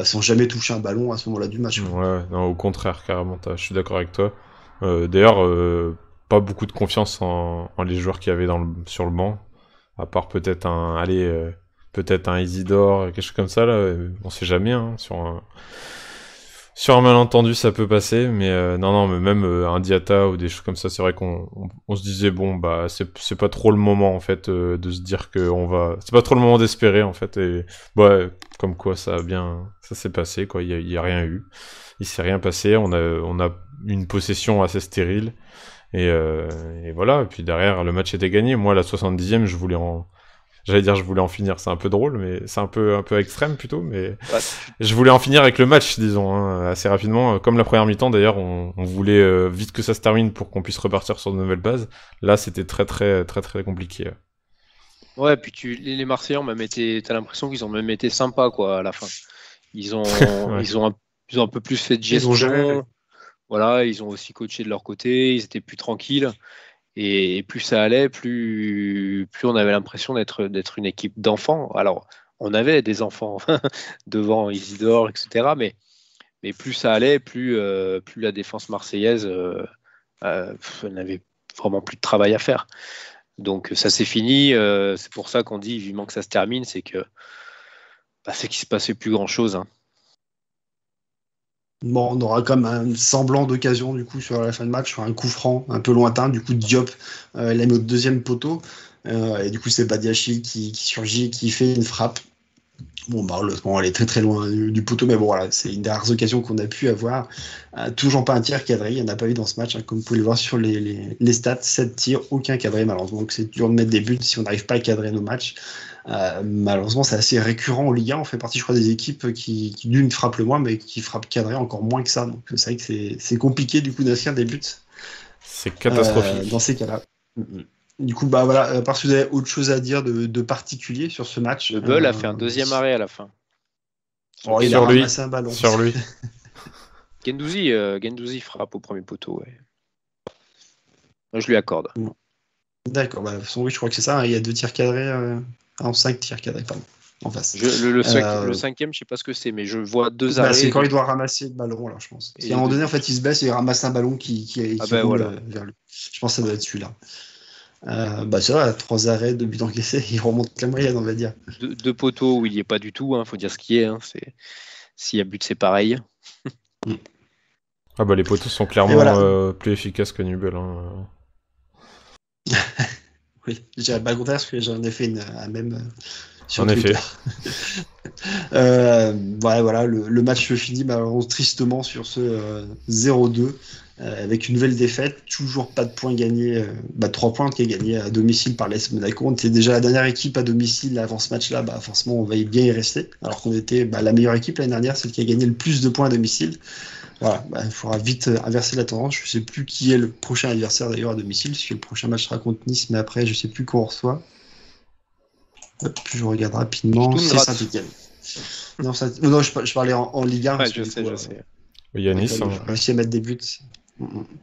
S5: sans jamais toucher un ballon à ce moment-là du match.
S6: Ouais, non, au contraire, carrément. Je suis d'accord avec toi. D'ailleurs, pas beaucoup de confiance en les joueurs qu'il y avait sur le banc, à part peut-être un Isidore, quelque chose comme ça là. On sait jamais. Sur un malentendu, ça peut passer, mais non, mais même un Diatta ou des choses comme ça, c'est vrai qu'on se disait c'est pas trop le moment en fait de se dire c'est pas trop le moment d'espérer en fait, et comme quoi ça s'est passé quoi, il y a rien eu, il s'est rien passé, on a une possession assez stérile et voilà, et puis derrière le match était gagné. Moi, à la 70e, je voulais en finir, c'est un peu drôle, mais c'est un peu extrême plutôt, mais je voulais en finir avec le match, disons, assez rapidement. Comme la première mi-temps, d'ailleurs, on voulait vite que ça se termine pour qu'on puisse repartir sur de nouvelles bases. Là, c'était très, très, très, très compliqué.
S7: Ouais, puis les Marseillais ont même t'as l'impression qu'ils ont même été sympas, quoi, à la fin. Ils ont un peu plus fait de gestion. Voilà, ils ont aussi coaché de leur côté, ils étaient plus tranquilles. Et plus ça allait, plus on avait l'impression d'être une équipe d'enfants. Alors, on avait des enfants devant Isidore, etc. Mais plus ça allait, plus la défense marseillaise n'avait vraiment plus de travail à faire. Donc ça s'est fini. C'est pour ça qu'on dit vivement que ça se termine, c'est qu'il se passait plus grand-chose.
S5: Bon, on aura comme un semblant d'occasion du coup sur la fin de match, sur un coup franc un peu lointain. Du coup, Diop l'a mis au deuxième poteau. Et du coup, c'est Badiachil qui surgit, qui fait une frappe. Bon, malheureusement, elle est très très loin du poteau, mais bon, voilà, c'est une des rares occasions qu'on a pu avoir. Toujours pas un tir cadré, il n'y en a pas eu dans ce match, comme vous pouvez le voir sur les stats. 7 tirs, aucun cadré, malheureusement. Donc c'est dur de mettre des buts si on n'arrive pas à cadrer nos matchs. Malheureusement, c'est assez récurrent en Ligue 1. On fait partie, je crois, des équipes qui d'une frappent le moins, mais qui frappent cadré encore moins que ça. Donc c'est vrai que c'est compliqué du coup d'inscrire des buts.
S6: C'est catastrophique.
S5: Dans ces cas-là. Du coup, voilà, parce que vous avez autre chose à dire de particulier sur ce match.
S7: Le Bull a fait un deuxième arrêt à la fin.
S5: Il a ramassé un ballon.
S6: Sur lui.
S7: Guendouzi frappe au premier poteau. Ouais. Moi, je lui accorde.
S5: D'accord, de toute façon, oui, je crois que c'est ça. Il y a 2 tirs cadrés. 5 tirs cadrés, pardon. en face.
S7: Le cinquième, je sais pas ce que c'est, mais je vois deux arrêts.
S5: C'est quand il doit ramasser le ballon, là, je pense. Si à un moment donné, en fait, il se baisse et il ramasse un ballon qui roule vers lui. Je pense que ça doit être celui-là. Ça va, 3 arrêts, 2 buts encaissés, il remonte la moyenne, on va dire.
S7: Deux poteaux où il n'y est pas du tout, faut dire ce qui est. S'il y a but, c'est pareil.
S6: Ah bah les poteaux sont clairement plus efficaces que Nubel.
S5: Oui, je dirais pas le contraire parce que j'en ai fait un même sur
S6: en
S5: Twitter.
S6: Effet.
S5: Voilà, le match se finit malheureusement tristement sur ce 0-2 avec une nouvelle défaite, toujours pas de points gagnés, 3 points qui est gagné à domicile par l'AS Monaco. On était déjà la dernière équipe à domicile avant ce match-là, forcément on va bien y rester, alors qu'on était la meilleure équipe l'année dernière, celle qui a gagné le plus de points à domicile. Voilà, il faudra vite inverser la tendance. Je sais plus qui est le prochain adversaire d'ailleurs à domicile, parce que le prochain match sera contre Nice, mais après je sais plus qu'on reçoit. Hop, je regarde rapidement, c'est Saint-Etienne. Non, je parlais en Ligue 1.
S7: Ouais, je sais.
S6: Il y a Nice.
S5: J'ai réussi à mettre des buts.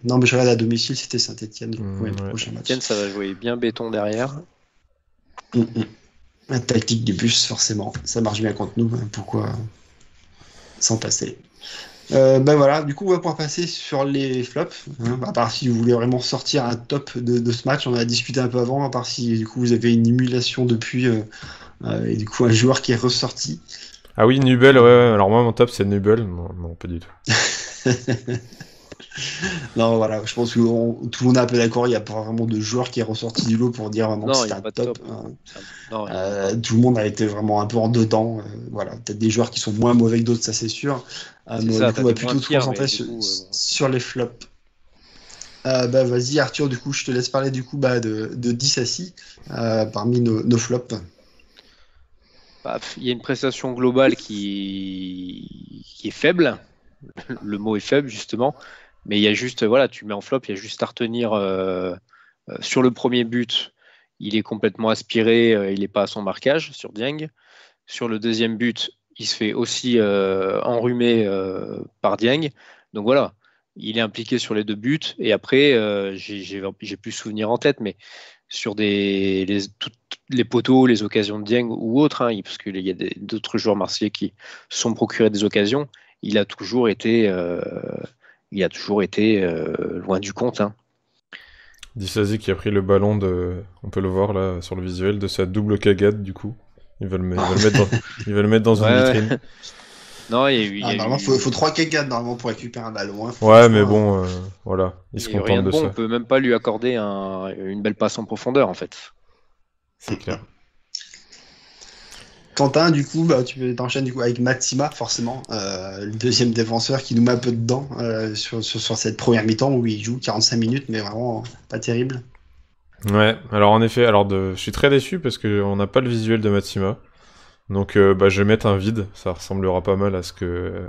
S5: Non, mais je regarde à domicile, c'était Saint-Etienne. Le prochain match.
S7: Saint-Etienne, ça va jouer bien béton derrière.
S5: La tactique du bus, forcément. Ça marche bien contre nous. Pourquoi s'en passer? Voilà, du coup, on va pouvoir passer sur les flops. À part si vous voulez vraiment sortir un top de ce match, on a discuté un peu avant, à part si du coup vous avez une émulation depuis et du coup un joueur qui est ressorti.
S6: Ah oui, Nubel, ouais. Alors moi, mon top, c'est Nubel. Non, pas du tout.
S5: Non, voilà, je pense que tout le monde est un peu d'accord. Il n'y a pas vraiment de joueur qui est ressorti du lot pour dire vraiment que c'était un top. Tout le monde a été vraiment un peu en dedans. Voilà, peut-être des joueurs qui sont moins mauvais que d'autres, ça c'est sûr. Mais du coup, on va plutôt se concentrer sur les flops. Vas-y, Arthur, du coup, je te laisse parler du coup de 10 à 6 parmi nos flops.
S7: Il y a une prestation globale qui est faible. Le mot est faible, justement. Mais il y a juste, tu mets en flop, il y a juste à retenir sur le premier but, il est complètement aspiré, il n'est pas à son marquage sur Dieng. Sur le deuxième but, il se fait aussi enrhumer par Dieng. Donc voilà, il est impliqué sur les 2 buts. Et après, j'ai plus souvenir en tête, mais sur les poteaux, les occasions de Dieng ou autres, parce qu'il y a d'autres joueurs marseillais qui se sont procurés des occasions, il a toujours été loin du compte.
S6: Disasi qui a pris le ballon on peut le voir là sur le visuel, de sa double cagade du coup. Il va le mettre dans une vitrine.
S7: Non,
S5: normalement, faut 3 cagades normalement pour récupérer un ballon.
S6: Ouais, mais bon, voilà, il se contente de ça.
S7: On peut même pas lui accorder une belle passe en profondeur en fait.
S6: C'est clair.
S5: Quentin, du coup, tu t'enchaînes du coup avec Matsima, forcément, le deuxième défenseur qui nous met un peu dedans sur cette première mi-temps où il joue 45 minutes, mais vraiment pas terrible.
S6: Ouais, alors en effet, je suis très déçu parce qu'on n'a pas le visuel de Matsima. Donc je vais mettre un vide, ça ressemblera pas mal à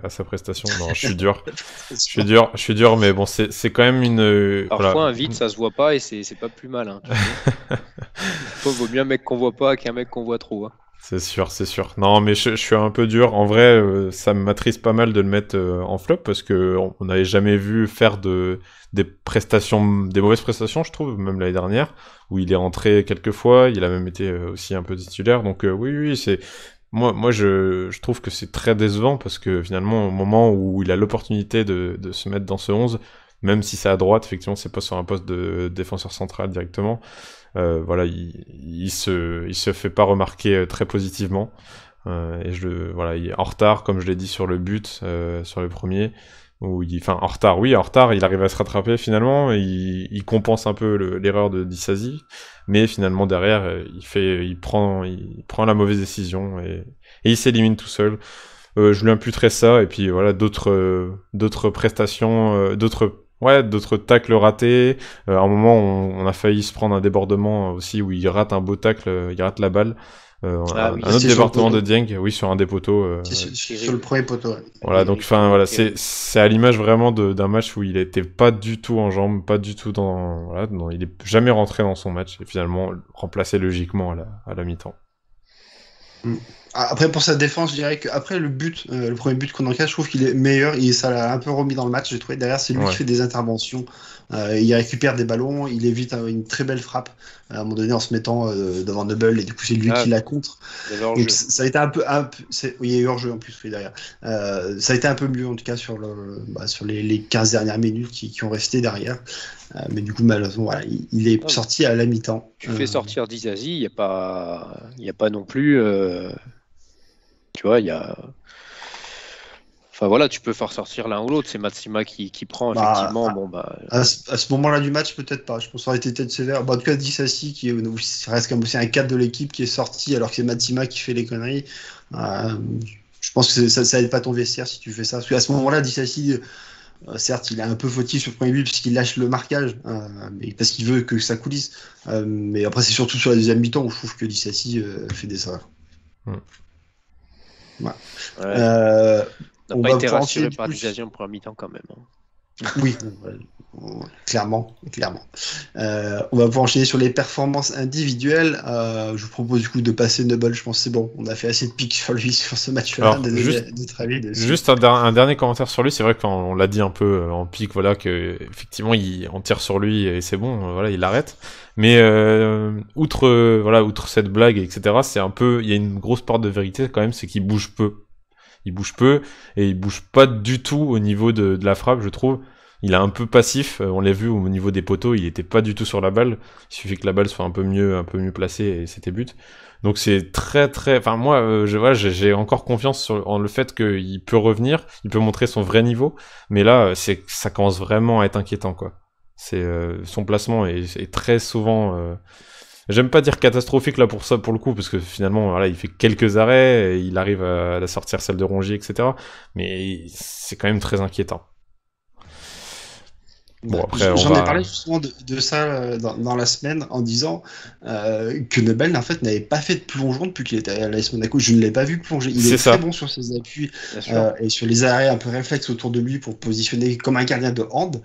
S6: sa prestation. Non, je suis dur. je suis dur, mais bon, c'est quand même une...
S7: Parfois un vide, ça se voit pas et c'est pas plus mal. Vaut mieux un mec qu'on voit pas qu'un mec qu'on voit trop.
S6: C'est sûr. Non, mais je suis un peu dur. En vrai, ça m'attriste pas mal de le mettre en flop parce que on n'avait jamais vu faire des mauvaises prestations, je trouve, même l'année dernière, où il est rentré quelques fois. Il a même été aussi un peu titulaire. Donc oui, c'est moi je trouve que c'est très décevant parce que finalement, au moment où il a l'opportunité de se mettre dans ce 11, même si c'est à droite, effectivement, c'est pas sur un poste de défenseur central directement. Il se fait pas remarquer très positivement il est en retard, comme je l'ai dit sur le but sur le premier, en retard, il arrive à se rattraper finalement, il compense un peu l'erreur de Disasi, mais finalement derrière il prend la mauvaise décision et il s'élimine tout seul. Je lui imputerais ça, et puis voilà, d'autres prestations, d'autres tacles ratés. À un moment, on a failli se prendre un débordement aussi où il rate un beau tacle, il rate la balle. Un autre débordement de Dieng, oui, sur un des poteaux.
S5: Sur le premier poteau. Ouais.
S6: Voilà, donc c'est à l'image vraiment d'un match où il était pas du tout en jambes, pas du tout il est jamais rentré dans son match et finalement remplacé logiquement à la mi-temps.
S5: Après, pour sa défense, je dirais qu'après le premier but qu'on encaisse, je trouve qu'il est meilleur. Ça l'a un peu remis dans le match, j'ai trouvé. Derrière, c'est lui
S6: Ouais.
S5: qui fait des interventions. Il récupère des ballons, il évite une très belle frappe à un moment donné en se mettant devant Noble, et du coup, c'est lui qui la contre.
S7: Il y avait hors-jeu.
S5: Donc, ça a été oui, il y a eu hors-jeu en plus, oui, derrière. Ça a été un peu mieux, en tout cas, sur les 15 dernières minutes qui ont resté derrière. Mais du coup, malheureusement, voilà, il est sorti à la mi-temps.
S7: Tu fais sortir Dizazi, il n'y a pas non plus. Tu vois, il y a. Enfin voilà, tu peux faire sortir l'un ou l'autre. C'est Matsima qui prend, effectivement.
S5: À ce moment-là du match, peut-être pas. Je pense que ça aurait été peut-être sévère. En tout cas, Disasi, ça reste comme aussi un cadre de l'équipe qui est sorti alors que c'est Matsima qui fait les conneries. Je pense que ça aide pas ton vestiaire si tu fais ça. Parce qu'à ce moment-là, Disasi, certes, il est un peu fautif sur le premier but puisqu'il lâche le marquage, mais parce qu'il veut que ça coulisse. Mais après, c'est surtout sur la deuxième mi-temps où je trouve que Disasi fait des erreurs.
S7: Ouais.
S5: On
S7: n'a
S5: va
S7: pas été
S5: pouvoir
S7: rassuré
S5: enchaîner
S7: par
S5: du coup.
S7: Dizazi en première mi-temps quand même.
S5: Oui, clairement. On va pouvoir enchaîner sur les performances individuelles. Je vous propose du coup de passer Noble. Je pense que c'est bon. On a fait assez de pics sur lui sur ce match-là.
S6: Alors, juste un dernier commentaire sur lui. C'est vrai qu'on l'a dit un peu en pic, voilà, que effectivement on tire sur lui et c'est bon, voilà, il arrête. Mais outre cette blague, etc., c'est un peu, il y a une grosse part de vérité quand même, c'est qu'il bouge peu. Il bouge peu et il bouge pas du tout au niveau de la frappe, je trouve. Il est un peu passif, on l'a vu au niveau des poteaux, il était pas du tout sur la balle. Il suffit que la balle soit un peu mieux placée et c'était but. Donc c'est très très, enfin moi j'ai encore confiance en le fait qu'il peut revenir, il peut montrer son vrai niveau, mais là ça commence vraiment à être inquiétant quoi. C'est son placement est très souvent j'aime pas dire catastrophique là pour ça, pour le coup, parce que finalement, voilà, il fait quelques arrêts, et il arrive à sortir celle de Rongier, etc. Mais c'est quand même très inquiétant.
S5: Bon, après, j'en ai parlé justement de ça dans la semaine en disant que Nobel en fait n'avait pas fait de plongeon depuis qu'il était à l'AS Monaco. Je ne l'ai pas vu plonger. Il est très bon sur ses appuis et sur les arrêts un peu réflexes autour de lui pour positionner comme un gardien de hand.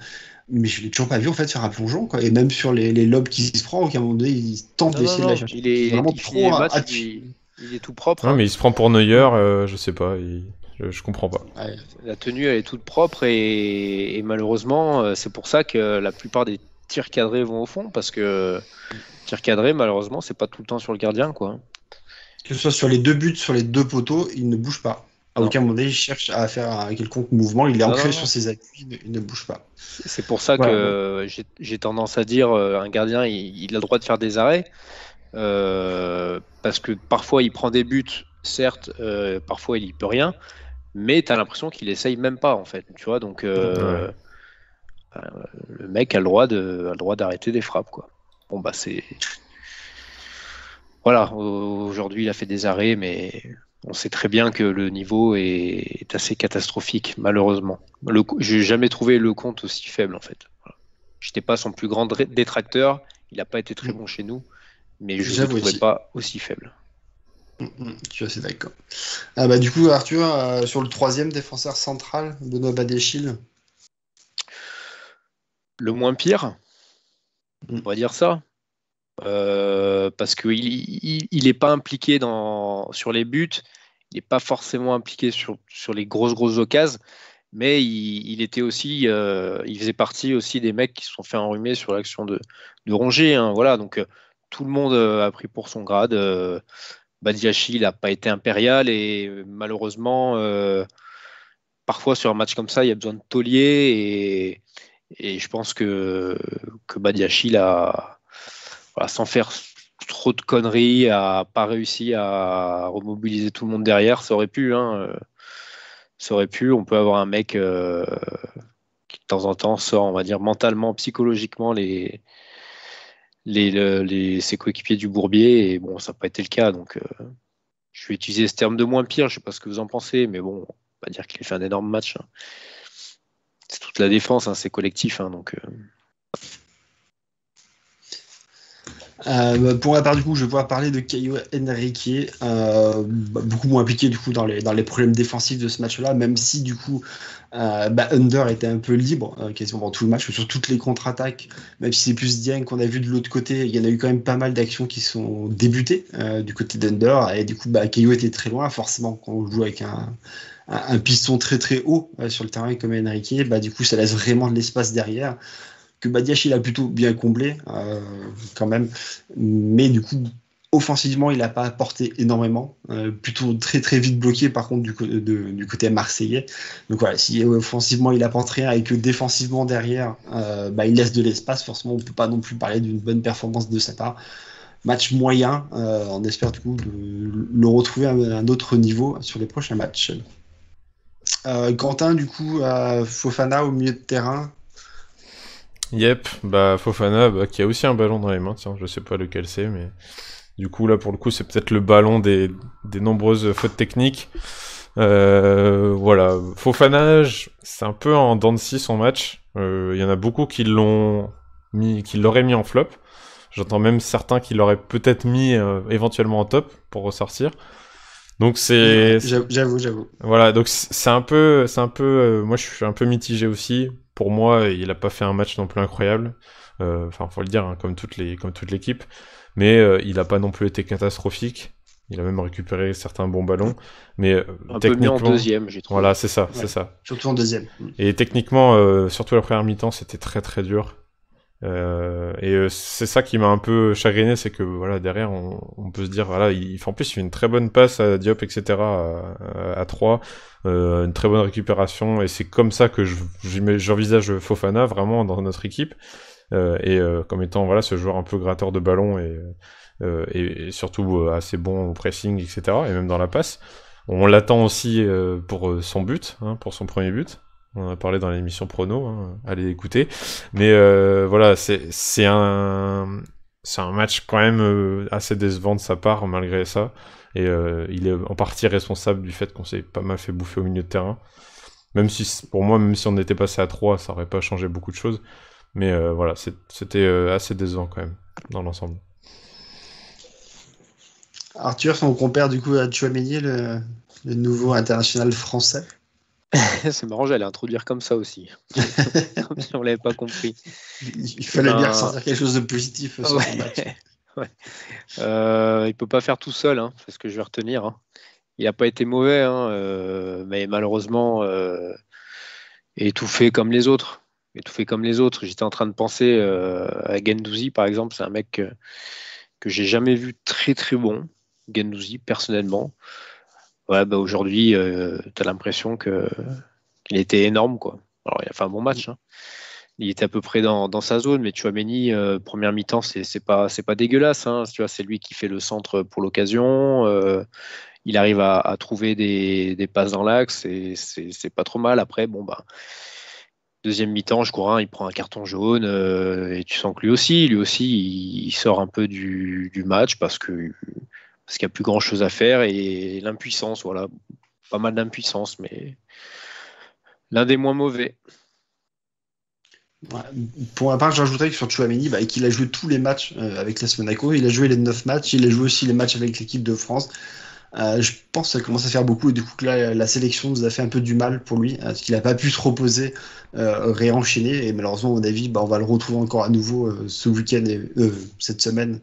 S5: Mais je l'ai toujours pas vu en fait faire un plongeon quoi. Et même sur les lobes qu'il se prend, aucun moment donné, il tente d'essayer de la chercher.
S7: Il est vraiment trop il est tout propre.
S6: Ouais, mais il se prend pour Neuer, je sais pas, je comprends pas.
S7: Ouais. La tenue elle est toute propre et malheureusement c'est pour ça que la plupart des tirs cadrés vont au fond parce que tirs cadrés malheureusement c'est pas tout le temps sur le gardien quoi.
S5: Que ce soit sur les 2 buts, sur les 2 poteaux, il ne bouge pas. À aucun moment donné, il cherche à faire un quelconque mouvement. Il est ancré sur ses appuis, il ne bouge pas.
S7: C'est pour ça que j'ai tendance à dire un gardien, il a le droit de faire des arrêts parce que parfois il prend des buts, certes, parfois il y peut rien, mais tu as l'impression qu'il essaye même pas en fait. Tu vois, donc le mec a le droit d'arrêter des frappes quoi. Bon bah c'est voilà. Aujourd'hui il a fait des arrêts, mais on sait très bien que le niveau est assez catastrophique, malheureusement. Je n'ai jamais trouvé Lecomte aussi faible, en fait. Voilà. Je n'étais pas son plus grand détracteur. Il n'a pas été très bon chez nous, mais je ne le trouvais pas aussi faible.
S5: Je suis assez d'accord. Du coup, Arthur, sur le 3e défenseur central, Benoît Badiachil.
S7: Le moins pire, on va dire ça. Parce qu'il n'est pas impliqué sur les buts, il n'est pas forcément impliqué sur les grosses occasions, mais il était aussi, il faisait partie aussi des mecs qui se sont fait enrhumer sur l'action de Rongier. Hein, voilà, donc tout le monde a pris pour son grade. Badiachil n'a pas été impérial et malheureusement, parfois sur un match comme ça, il y a besoin de taulier et je pense que Badiachil a sans faire trop de conneries, a pas réussi à remobiliser tout le monde derrière. Ça aurait pu, on peut avoir un mec qui de temps en temps sort, on va dire, mentalement, psychologiquement ses coéquipiers du bourbier, et bon, ça n'a pas été le cas, donc je vais utiliser ce terme de moins pire, je ne sais pas ce que vous en pensez, mais bon, on va pas dire qu'il a fait un énorme match. Hein. C'est toute la défense, c'est collectif, donc...
S5: Pour ma part, du coup, je vais pouvoir parler de Caio Henrique, beaucoup moins impliqué du coup dans les problèmes défensifs de ce match-là, même si du coup Under était un peu libre quasiment dans tout le match, sur toutes les contre-attaques, même si c'est plus Dieng qu'on a vu de l'autre côté, il y en a eu quand même pas mal d'actions qui sont débutées du côté d'Under, et du coup Caio était très loin, forcément, quand on joue avec un piston très très haut sur le terrain comme Henrique, du coup ça laisse vraiment de l'espace derrière, que Badiach il a plutôt bien comblé quand même, mais du coup offensivement il n'a pas apporté énormément, plutôt très très vite bloqué par contre du côté marseillais. Donc voilà, si offensivement il apporte rien et que défensivement derrière il laisse de l'espace, forcément on ne peut pas non plus parler d'une bonne performance de sa part. Match moyen, on espère du coup de le retrouver à un autre niveau sur les prochains matchs. Quentin, du coup, Fofana au milieu de terrain.
S6: Yep, Fofana qui a aussi un ballon dans les mains, tiens, je sais pas lequel c'est, mais du coup là pour le coup c'est peut-être le ballon des nombreuses fautes techniques. Voilà, Fofana, c'est un peu en dents de scie son match. Il y en a beaucoup qui l'auraient mis en flop. J'entends même certains qui l'auraient peut-être mis éventuellement en top pour ressortir. Donc c'est...
S5: J'avoue.
S6: Voilà, donc c'est un peu... moi je suis un peu mitigé aussi. Pour moi, il a pas fait un match non plus incroyable. Enfin, faut le dire, hein, comme toute l'équipe. Mais il a pas non plus été catastrophique. Il a même récupéré certains bons ballons. Mais
S7: un peu mieux en deuxième, j'ai trouvé.
S6: Voilà, c'est ça.
S5: Surtout en deuxième.
S6: Et techniquement, surtout la première mi-temps, c'était très très dur. C'est ça qui m'a un peu chagriné, c'est que voilà, derrière on peut se dire voilà, en plus il fait une très bonne passe à Diop, etc. à 3, une très bonne récupération, et c'est comme ça que j'envisage Fofana vraiment dans notre équipe, comme étant voilà ce joueur un peu gratteur de ballon et surtout assez bon au pressing, etc. et même dans la passe. On l'attend aussi pour son but, hein, pour son premier but. On en a parlé dans l'émission Prono, hein, allez écouter. Mais voilà, c'est un match quand même assez décevant de sa part malgré ça. Et il est en partie responsable du fait qu'on s'est pas mal fait bouffer au milieu de terrain. Même si, pour moi, même si on était passé à 3, ça aurait pas changé beaucoup de choses. Mais voilà, c'était assez décevant quand même, dans l'ensemble.
S5: Arthur, son compère du coup à Tchouaméni, le nouveau international français.
S7: C'est marrant, j'allais introduire comme ça aussi. Comme si on l'avait pas compris.
S5: Il fallait bien ressentir quelque chose de positif sur ce match.
S7: Ouais. Il peut pas faire tout seul, hein, c'est ce que je vais retenir. Hein. Il n'a pas été mauvais, hein, mais malheureusement étouffé comme les autres. J'étais en train de penser à Guendouzi, par exemple. C'est un mec que j'ai jamais vu très très bon, Guendouzi, personnellement. Ouais, aujourd'hui, tu as l'impression qu'il était énorme, quoi. Alors, il a fait un bon match, hein. Il était à peu près dans sa zone, mais Tchouaméni, première mi-temps, c'est pas dégueulasse, hein. Tu vois, c'est lui qui fait le centre pour l'occasion. Il arrive à trouver des passes dans l'axe, et c'est pas trop mal. Après, deuxième mi-temps, Joucorin, il prend un carton jaune, et tu sens que lui aussi, il sort un peu du match parce qu'il n'y a plus grand chose à faire, et l'impuissance, voilà, pas mal d'impuissance, mais l'un des moins mauvais.
S5: Ouais. Pour ma part, j'ajouterais que sur Tchouaméni, qu'il a joué tous les matchs avec l'AS Monaco, il a joué les 9 matchs, il a joué aussi les matchs avec l'équipe de France. Je pense que ça commence à faire beaucoup, et du coup que là, la sélection nous a fait un peu du mal pour lui, parce qu'il n'a pas pu se reposer, réenchaîner, et malheureusement, à mon avis, on va le retrouver encore à nouveau ce week-end, cette semaine,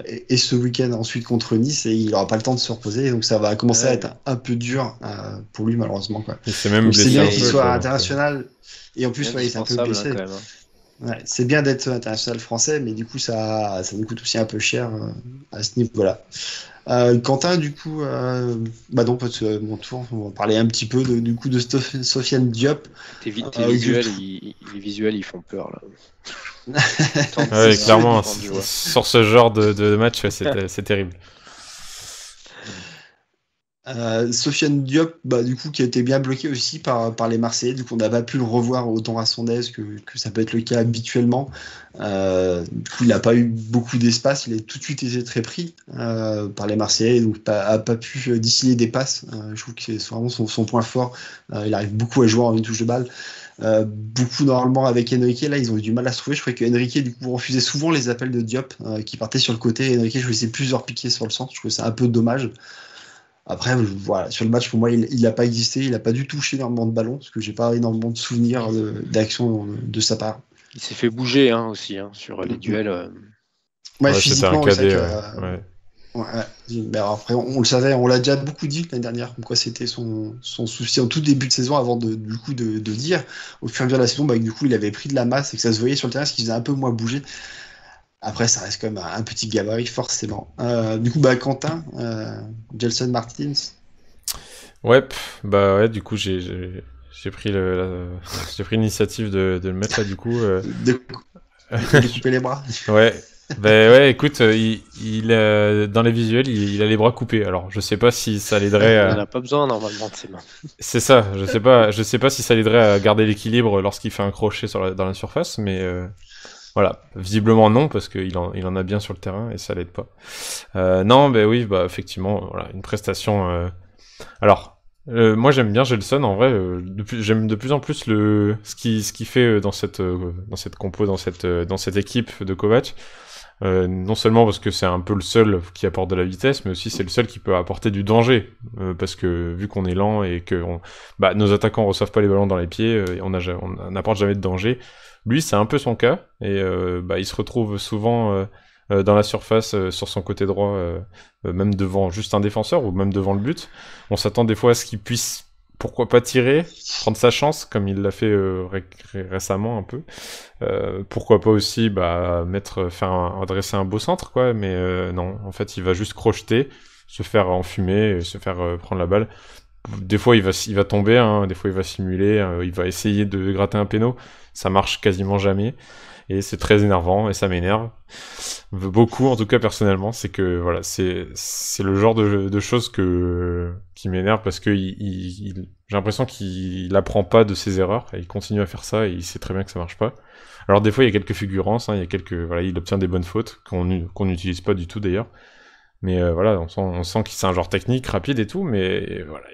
S5: et ce week-end ensuite contre Nice, et il n'aura pas le temps de se reposer, donc ça va commencer à être un peu dur pour lui, malheureusement, quoi.
S6: C'est même
S5: donc, c'est bien qu'il soit
S6: quoi,
S5: international, et en plus il est un peu blessé,
S7: hein, quand même, hein.
S5: Ouais, c'est bien d'être international français, mais du coup ça nous coûte aussi un peu cher à ce niveau-là. Quentin, du coup, mon tour, on va parler un petit peu du coup de Sofiane Diop.
S7: Tes visuels, les visuels, ils font peur là.
S6: Ouais, clairement, sur ce genre de match, c'est terrible.
S5: Sofiane Diop, du coup, qui a été bien bloqué aussi par les Marseillais, du coup on n'a pas pu le revoir autant à son aise que ça peut être le cas habituellement. Du coup il n'a pas eu beaucoup d'espace, il a tout de suite été très pris par les Marseillais, donc n'a pas pu distiller des passes. Je trouve que c'est vraiment son point fort. Il arrive beaucoup à jouer en une touche de balle. beaucoup normalement avec Enrique. Là, ils ont eu du mal à se trouver. Je crois que Enrique du coup refusait souvent les appels de Diop qui partaient sur le côté. Enrique choisissait plusieurs piquets sur le centre. Je trouvais ça un peu dommage. Après, voilà, sur le match, pour moi, il n'a pas existé. Il n'a pas du tout touché énormément de ballons parce que j'ai pas énormément de souvenirs d'action de sa part.
S7: Il s'est fait bouger aussi sur les duels.
S5: Ouais,
S6: c'était
S5: physiquement,
S6: un
S5: c'est
S6: cadet.
S5: vrai que, mais alors après, on le savait, on l'a déjà beaucoup dit l'année dernière, comme quoi c'était son souci en tout début de saison avant de dire au fur et à mesure de la saison du coup il avait pris de la masse et que ça se voyait sur le terrain, ce qui faisait un peu moins bouger. Après, ça reste quand même un petit gabarit, forcément. Du coup, Quentin, Gelson Martins.
S6: Ouais, du coup, j'ai pris j'ai pris l'initiative de le mettre là, du coup.
S5: De couper les bras.
S6: Ouais. Ouais, écoute, il dans les visuels, il a les bras coupés. Alors, je sais pas si ça l'aiderait.
S7: Il n'a pas besoin normalement de ses mains.
S6: C'est ça. Je sais pas si ça l'aiderait à garder l'équilibre lorsqu'il fait un crochet dans la surface, mais voilà, visiblement non, parce qu'il en a bien sur le terrain et ça l'aide pas. Non, oui, effectivement, voilà, une prestation. Alors, moi j'aime bien Gelson en vrai. J'aime de plus en plus ce qu'il fait dans cette compo, dans cette équipe de Kovac. Non seulement parce que c'est un peu le seul qui apporte de la vitesse, mais aussi c'est le seul qui peut apporter du danger, parce que vu qu'on est lent et que nos attaquants reçoivent pas les ballons dans les pieds, on n'apporte jamais de danger. Lui, c'est un peu son cas, et il se retrouve souvent dans la surface, sur son côté droit, même devant juste un défenseur ou même devant le but. On s'attend des fois à ce qu'il puisse, pourquoi pas tirer, prendre sa chance, comme il l'a fait récemment un peu. Pourquoi pas aussi adresser un beau centre, quoi, mais non, en fait, il va juste crocheter, se faire enfumer, se faire prendre la balle. Des fois, il va tomber, hein, des fois, il va simuler, il va essayer de gratter un péno. Ça marche quasiment jamais. Et c'est très énervant, et ça m'énerve. Beaucoup, en tout cas, personnellement. C'est que, voilà, c'est le genre de choses qui m'énerve parce que j'ai l'impression qu'il apprend pas de ses erreurs, et il continue à faire ça, et il sait très bien que ça marche pas. Alors, des fois, il y a quelques fulgurances, hein, il obtient des bonnes fautes, qu'on n'utilise pas du tout, d'ailleurs. Mais voilà, on sent qu'il c'est un joueur technique, rapide et tout, mais voilà,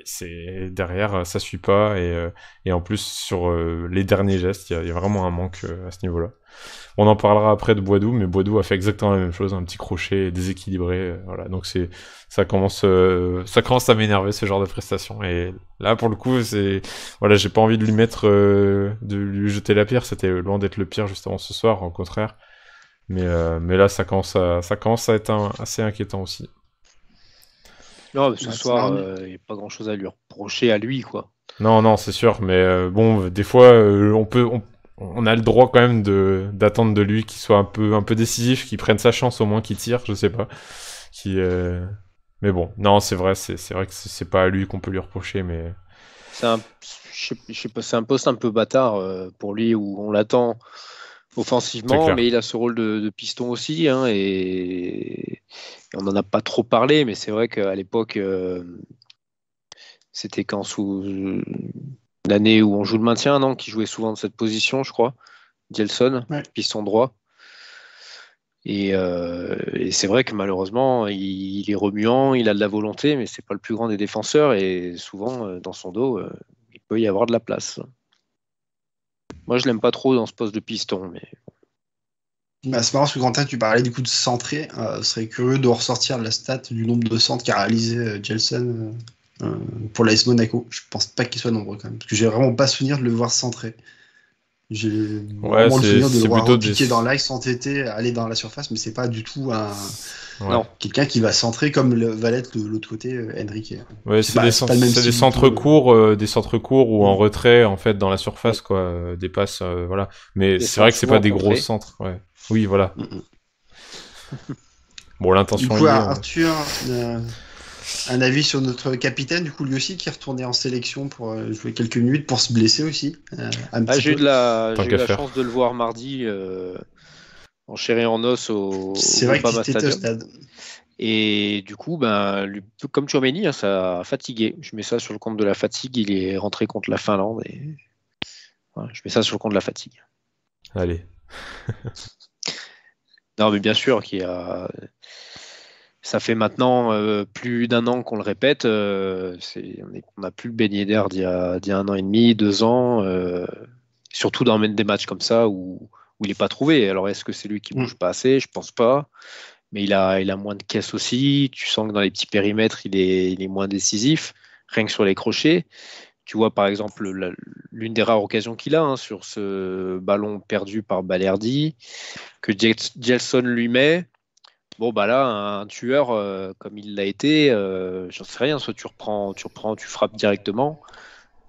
S6: derrière, ça suit pas, et en plus, sur les derniers gestes, il y a vraiment un manque à ce niveau-là. On en parlera après de Boidou, mais Boidou a fait exactement la même chose, un petit crochet déséquilibré, voilà, donc ça commence à m'énerver, ce genre de prestation, et là, pour le coup, voilà, j'ai pas envie de de lui jeter la pierre, c'était loin d'être le pire justement ce soir, au contraire. Mais là, ça commence à être assez inquiétant aussi.
S7: Non, ce soir, il n'y a pas grand-chose à lui reprocher à lui, quoi.
S6: Non, c'est sûr. Mais des fois, on a le droit quand même d'attendre de lui qu'il soit un peu décisif, qu'il prenne sa chance au moins, qu'il tire, je sais pas. Mais bon, non, c'est vrai que c'est pas à lui qu'on peut lui reprocher, mais...
S7: Je sais pas, c'est un poste un peu bâtard pour lui, où on l'attend offensivement, mais il a ce rôle de piston aussi, hein, et on n'en a pas trop parlé, mais c'est vrai qu'à l'époque, c'était quand sous l'année où on joue le maintien, non, qui jouait souvent dans cette position, je crois, Gelson, piston droit. Et c'est vrai que malheureusement, il est remuant, il a de la volonté, mais c'est pas le plus grand des défenseurs, et souvent, dans son dos, il peut y avoir de la place. Moi, je l'aime pas trop dans ce poste de piston, mais...
S5: c'est marrant parce que Quentin, tu parlais du coup de centrer. Ce serait curieux de ressortir la stat du nombre de centres qu'a réalisé Gelson pour l'AS Monaco. Je pense pas qu'il soit nombreux quand même, parce que j'ai vraiment pas souvenir de le voir centrer. J'ai vraiment le souvenir de le voir piquer dans l'axe, s'entêter, aller dans la surface, mais c'est pas du tout quelqu'un qui va centrer comme va l'être de l'autre côté, Enrique.
S6: Ouais, c'est des centres courts, ou en retrait en fait dans la surface, quoi, des passes, voilà. Mais c'est vrai que c'est pas des gros centres. Ouais. Oui, voilà. Bon, l'intention.
S5: Du coup, Arthur, un avis sur notre capitaine, du coup, lui aussi, qui est retourné en sélection pour jouer quelques minutes, pour se blesser aussi.
S7: J'ai eu la chance de le voir mardi en chair et en os au Pama Stadium. Et du coup, comme Tchouaméni, hein, ça a fatigué. Je mets ça sur le compte de la fatigue. Il est rentré contre la Finlande. Et... voilà, je mets ça sur le compte de la fatigue.
S6: Allez.
S7: Non, mais bien sûr ça fait maintenant plus d'un an qu'on le répète. On n'a plus le beignet d'air d'il y a 1 an et demi, 2 ans. Surtout dans des matchs comme ça où il n'est pas trouvé. Alors, est-ce que c'est lui qui bouge pas assez? Je pense pas. Mais il a moins de caisse aussi. Tu sens que dans les petits périmètres, il est moins décisif, rien que sur les crochets. Tu vois, par exemple, l'une des rares occasions qu'il a sur ce ballon perdu par Balerdi, que Gelson lui met. Bon, bah là, un tueur comme il l'a été, j'en sais rien. Soit tu frappes directement.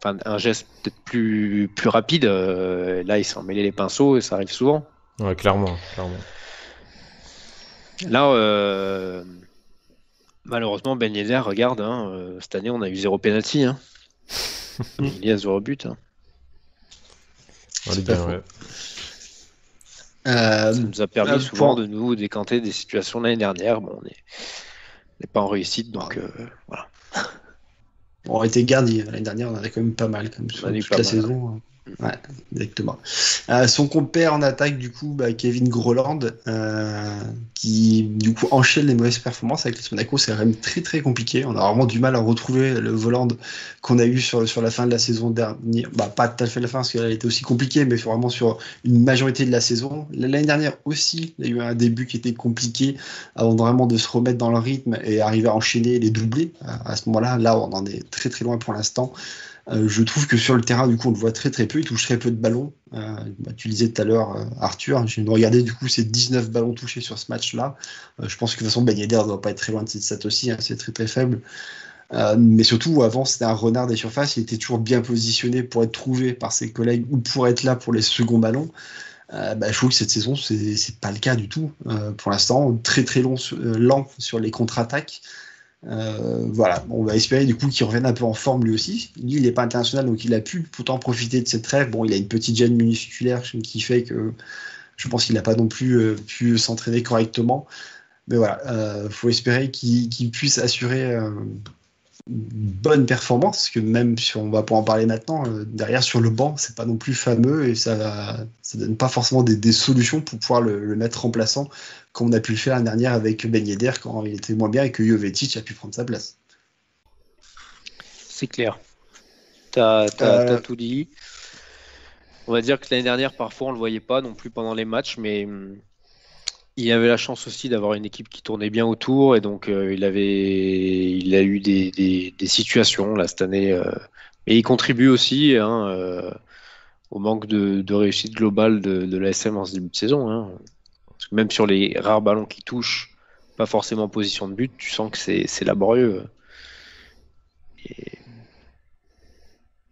S7: Enfin, un geste peut-être plus rapide. Là, il s'est emmêlé les pinceaux et ça arrive souvent.
S6: Ouais, clairement.
S7: Là, malheureusement, Ben Yedder, regarde, cette année, on a eu 0 penalty. Il y a 0 but.
S6: C'est bien, ouais.
S7: Ça nous a permis souvent de nous décanter des situations l'année dernière. Bon, on n'est pas en réussite, donc voilà.
S5: Bon, on était gardé l'année dernière, on en a quand même pas mal, comme sur toute la saison. Ouais, exactement. Son compère en attaque, du coup, Kevin Groland, qui du coup enchaîne les mauvaises performances avec les Monaco, c'est vraiment très très compliqué. On a vraiment du mal à retrouver le Voland qu'on a eu sur la fin de la saison dernière. Pas tout à fait la fin, parce qu'elle a été aussi compliquée, mais vraiment sur une majorité de la saison. L'année dernière aussi, il y a eu un début qui était compliqué avant vraiment de se remettre dans le rythme et arriver à enchaîner les doublés. À ce moment-là, on en est très très loin pour l'instant. Je trouve que sur le terrain, du coup, on le voit très très peu. Il touche très peu de ballons. Tu disais tout à l'heure, Arthur, j'ai regardé du coup ces 19 ballons touchés sur ce match-là. Je pense que de toute façon, Ben Yedder ne doit pas être très loin de cette stat aussi. C'est très très faible. Mais surtout, avant, c'était un renard des surfaces. Il était toujours bien positionné pour être trouvé par ses collègues ou pour être là pour les seconds ballons. Je trouve que cette saison, c'est pas le cas du tout. Pour l'instant, très très lent sur les contre-attaques. Voilà, on va espérer du coup qu'il revienne un peu en forme lui aussi. Lui, il n'est pas international, donc il a pu pourtant profiter de cette trêve. Bon, il a une petite gêne musculaire qui fait que je pense qu'il n'a pas non plus pu s'entraîner correctement. Mais voilà, faut espérer qu'il puisse assurer une bonne performance, parce que même si on va pas en parler maintenant, derrière sur le banc, c'est pas non plus fameux et ça donne pas forcément des solutions pour pouvoir le mettre remplaçant, comme on a pu le faire l'année dernière avec Ben Yedder quand il était moins bien et que Jovetic a pu prendre sa place.
S7: C'est clair. T'as tout dit. On va dire que l'année dernière, parfois, on le voyait pas non plus pendant les matchs, mais il avait la chance aussi d'avoir une équipe qui tournait bien autour, et donc il a eu des situations là cette année, et il contribue aussi au manque de réussite globale de l'ASM en ce début de saison. Parce que même sur les rares ballons qui touchent, pas forcément en position de but, tu sens que c'est laborieux. Et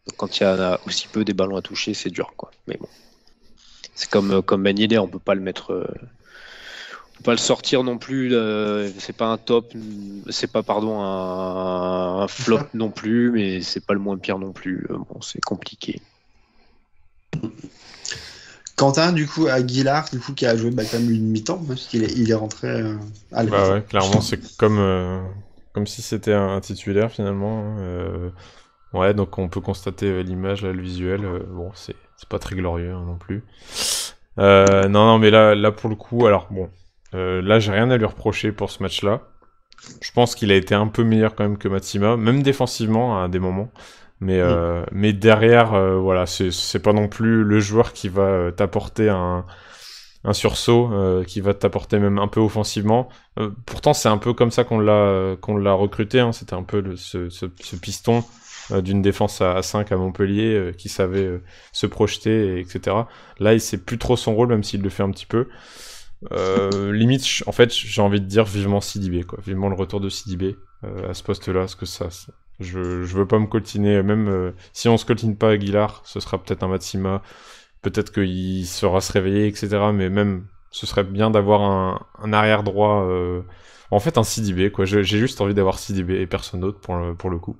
S7: donc, quand il y en a aussi peu des ballons à toucher, c'est dur, quoi. Mais bon, c'est comme Ben Yedder, on peut pas le mettre. On peut pas le sortir non plus. C'est pas un top, c'est pas un flop non plus, mais c'est pas le moins pire non plus. Bon, c'est compliqué.
S5: Quentin, du coup, Aguilar, du coup, qui a joué quand même une mi-temps, parce qu'il est rentré à la mi-temps.
S6: Ouais, clairement, c'est comme si c'était un titulaire finalement. Ouais, donc on peut constater l'image, le visuel. Bon, c'est pas très glorieux non plus. Non, mais là pour le coup, alors bon, là j'ai rien à lui reprocher pour ce match-là. Je pense qu'il a été un peu meilleur quand même que Matsima, même défensivement à des moments. Mais derrière, voilà, c'est pas non plus le joueur qui va t'apporter un sursaut, qui va t'apporter même un peu offensivement. Pourtant, c'est un peu comme ça qu'on l'a recruté. C'était un peu ce piston d'une défense à 5 à Montpellier qui savait se projeter, etc. Là, il sait plus trop son rôle, même s'il le fait un petit peu. Limite, en fait, j'ai envie de dire vivement Sidibé, quoi. Vivement le retour de Sidibé à ce poste-là, parce que je veux pas me coltiner, même si on se coltine pas Aguilar, ce sera peut-être un Matsima, peut-être qu'il saura se réveiller, etc. Mais même, ce serait bien d'avoir un arrière droit, en fait un Sidibé, quoi. J'ai juste envie d'avoir Sidibé et personne d'autre pour le coup.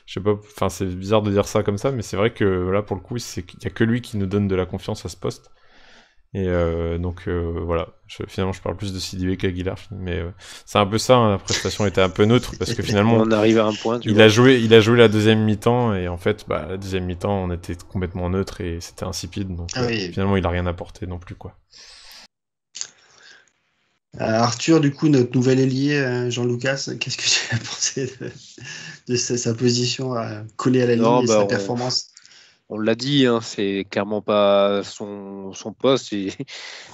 S6: Je sais pas, enfin c'est bizarre de dire ça comme ça, mais c'est vrai que là pour le coup, il y a que lui qui nous donne de la confiance à ce poste. Et donc voilà, finalement je parle plus de Sidibé qu'Aguilar, mais c'est un peu ça, la prestation était un peu neutre parce que finalement
S7: on arrive à un point.
S6: Il a joué la deuxième mi-temps et en fait la deuxième mi-temps on était complètement neutre et c'était insipide, donc finalement il a rien apporté non plus, quoi.
S5: Arthur, du coup, notre nouvel ailier, Jean-Lucas, qu'est-ce que tu as pensé de sa position collée à la ligne et sa performance?
S7: on l'a dit, hein, c'est clairement pas son poste. Et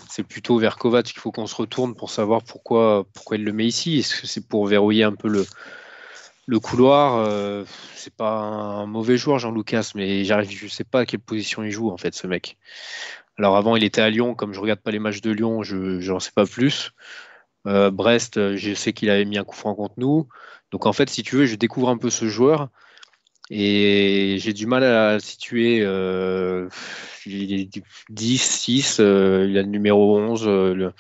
S7: c'est plutôt vers Kovac qu'il faut qu'on se retourne pour savoir pourquoi il le met ici. Est-ce que c'est pour verrouiller un peu le couloir? C'est pas un mauvais joueur, Jean-Lucas, mais je sais pas à quelle position il joue en fait, ce mec. Alors avant, il était à Lyon. Comme je regarde pas les matchs de Lyon, je n'en sais pas plus. Brest, je sais qu'il avait mis un coup franc contre nous. Donc en fait, si tu veux, je découvre un peu ce joueur et j'ai du mal à le situer. Il est 10, 6, il a le numéro 11.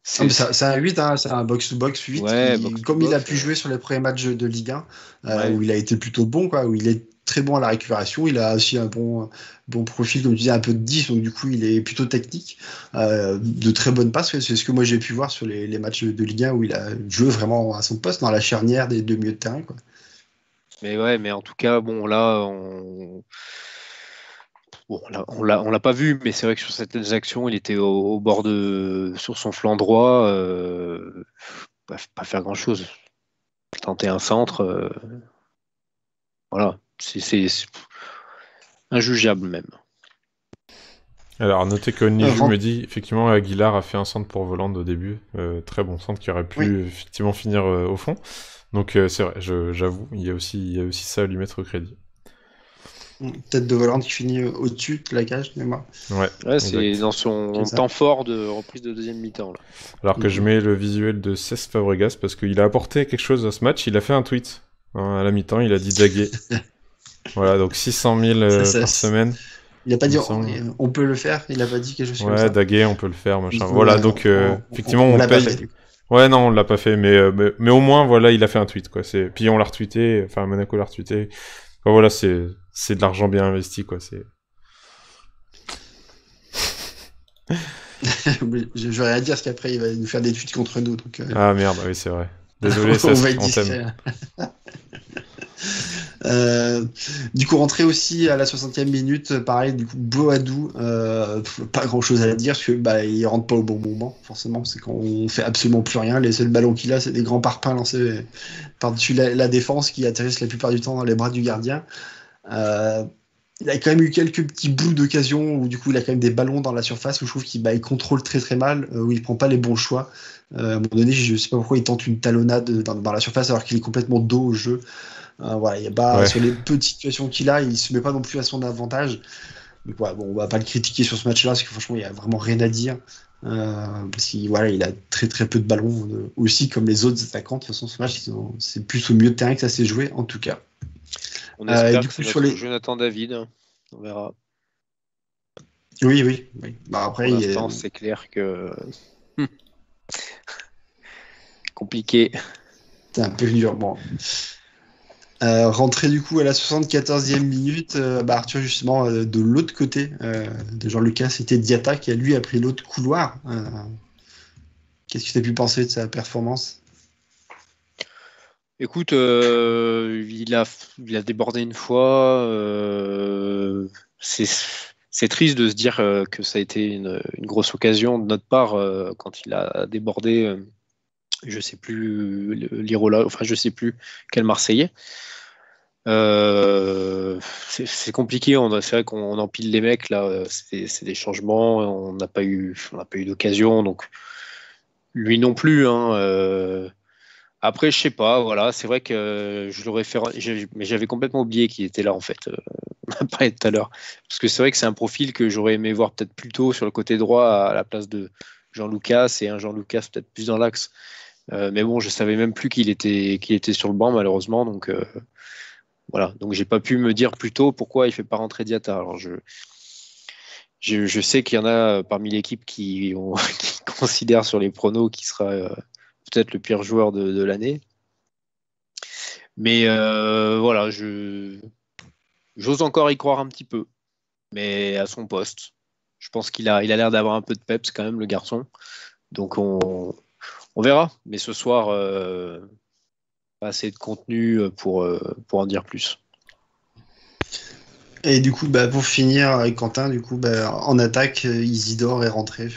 S5: C'est un 8, hein, c'est un box-to-box 8.
S7: Ouais,
S5: comme il a pu jouer sur les premiers matchs de Ligue 1,
S7: Ouais.
S5: où il a été plutôt bon, quoi, où il est très bon à la récupération. Il a aussi un bon profil, comme tu disais, un peu de 10, donc du coup, il est plutôt technique. De très bonnes passes, c'est ce que moi j'ai pu voir sur les matchs de Ligue 1 où il a joué vraiment à son poste, dans la charnière des deux milieux de terrain, quoi.
S7: Mais ouais, mais en tout cas, bon, là, on l'a pas vu, mais c'est vrai que sur certaines actions, il était au bord sur son flanc droit, pas faire grand-chose. Tenter un centre, voilà, c'est injugeable même.
S6: Alors, notez que Niju
S5: Ren-
S6: me dit, effectivement, Aguilar a fait un centre pour Voland au début. Très bon centre qui aurait pu effectivement finir au fond. Donc, c'est vrai, j'avoue, il y a aussi ça à lui mettre au crédit.
S5: Tête de volante qui finit au-dessus de la cage, mais moi.
S7: Ouais, c'est
S6: exact.
S7: dans son
S5: C'est ça.
S7: temps fort de reprise de deuxième mi-temps. Là.
S6: Alors que je mets le visuel de Cesc Fabregas parce qu'il a apporté quelque chose à ce match. Il a fait un tweet hein, à la mi-temps, il a dit daguer. Voilà, donc 600 000 par semaine.
S5: Il a pas dit
S6: Il me semble.
S5: on peut le faire, il a pas dit quelque chose comme
S6: Ouais,
S5: ça.
S6: daguer, on peut le faire, machin.
S5: Ouais,
S6: Voilà, donc effectivement, on
S5: l'a pas
S6: paye.
S5: fait, du coup.
S6: Ouais, non, on l'a pas fait, mais au moins, voilà, il a fait un tweet, quoi. Puis on l'a retweeté, enfin, Monaco l'a retweeté. Enfin, voilà, c'est de l'argent bien investi, quoi.
S5: J'aurais à dire parce qu'après il va nous faire des tweets contre nous. Donc,
S6: Ah merde, oui, c'est vrai. Désolé, ça
S5: on
S6: se
S5: va être
S6: on t'aime.
S5: discret. Du coup, rentré aussi à la 60e minute, pareil, du coup, Boadou, pas grand chose à dire parce que il rentre pas au bon moment, forcément, c'est qu'on fait absolument plus rien. Les seuls ballons qu'il a, c'est des grands parpaings lancés par-dessus la défense qui atterrissent la plupart du temps dans les bras du gardien. Il a quand même eu quelques petits bouts d'occasion où du coup il a quand même des ballons dans la surface où je trouve qu'il contrôle très très mal, où il prend pas les bons choix. À un moment donné, je sais pas pourquoi il tente une talonnade dans la surface alors qu'il est complètement dos au jeu. Voilà, il y a pas
S6: Ouais.
S5: sur les petites situations qu'il a, il se met pas non plus à son avantage. Donc voilà, bon, on va pas le critiquer sur ce match-là parce que franchement il y a vraiment rien à dire. Parce qu'il voilà, il a très très peu de ballons aussi comme les autres attaquants. De toute façon, ce match c'est plus au milieu de terrain que ça s'est joué en tout cas.
S7: On espère
S5: du
S7: que
S5: coup,
S7: c'est
S5: sur
S7: notre
S5: les-
S7: Jonathan David. On verra.
S5: Oui. Après,
S7: Pour l'instant, c'est clair que compliqué.
S5: c'est un peu dur. Bon. Rentré du coup à la 74e minute, Arthur justement de l'autre côté de Jean-Lucas, c'était Diatta qui lui a pris l'autre couloir. Qu'est-ce que tu as pu penser de sa performance?
S7: Écoute, il a débordé une fois. C'est triste de se dire que ça a été une grosse occasion de notre part quand il a débordé. Je sais plus l'Irola, enfin je sais plus quel Marseillais. C'est compliqué. C'est vrai qu'on empile les mecs là. C'est des changements. On n'a pas eu d'occasion. Donc lui non plus. Hein, après, je sais pas, voilà, c'est vrai que je l'aurais fait, mais j'avais complètement oublié qu'il était là en fait. On en a parlé tout à l'heure, parce que c'est vrai que c'est un profil que j'aurais aimé voir peut-être plus tôt sur le côté droit à la place de Jean-Lucas et un Jean-Lucas peut-être plus dans l'axe. Mais bon, je savais même plus qu'il était sur le banc malheureusement, donc voilà, donc j'ai pas pu me dire plus tôt pourquoi il fait pas rentrer Diatta. Alors je sais qu'il y en a parmi l'équipe qui considèrent sur les pronos qu'il sera peut-être le pire joueur de l'année. Mais voilà, j'ose encore y croire un petit peu, mais à son poste. Je pense qu'il a l'air d'avoir un peu de peps quand même, le garçon. Donc on verra. Mais ce soir, pas assez de contenu pour en dire plus.
S5: Et du coup, pour finir avec Quentin, du coup, en attaque, Isidore est rentré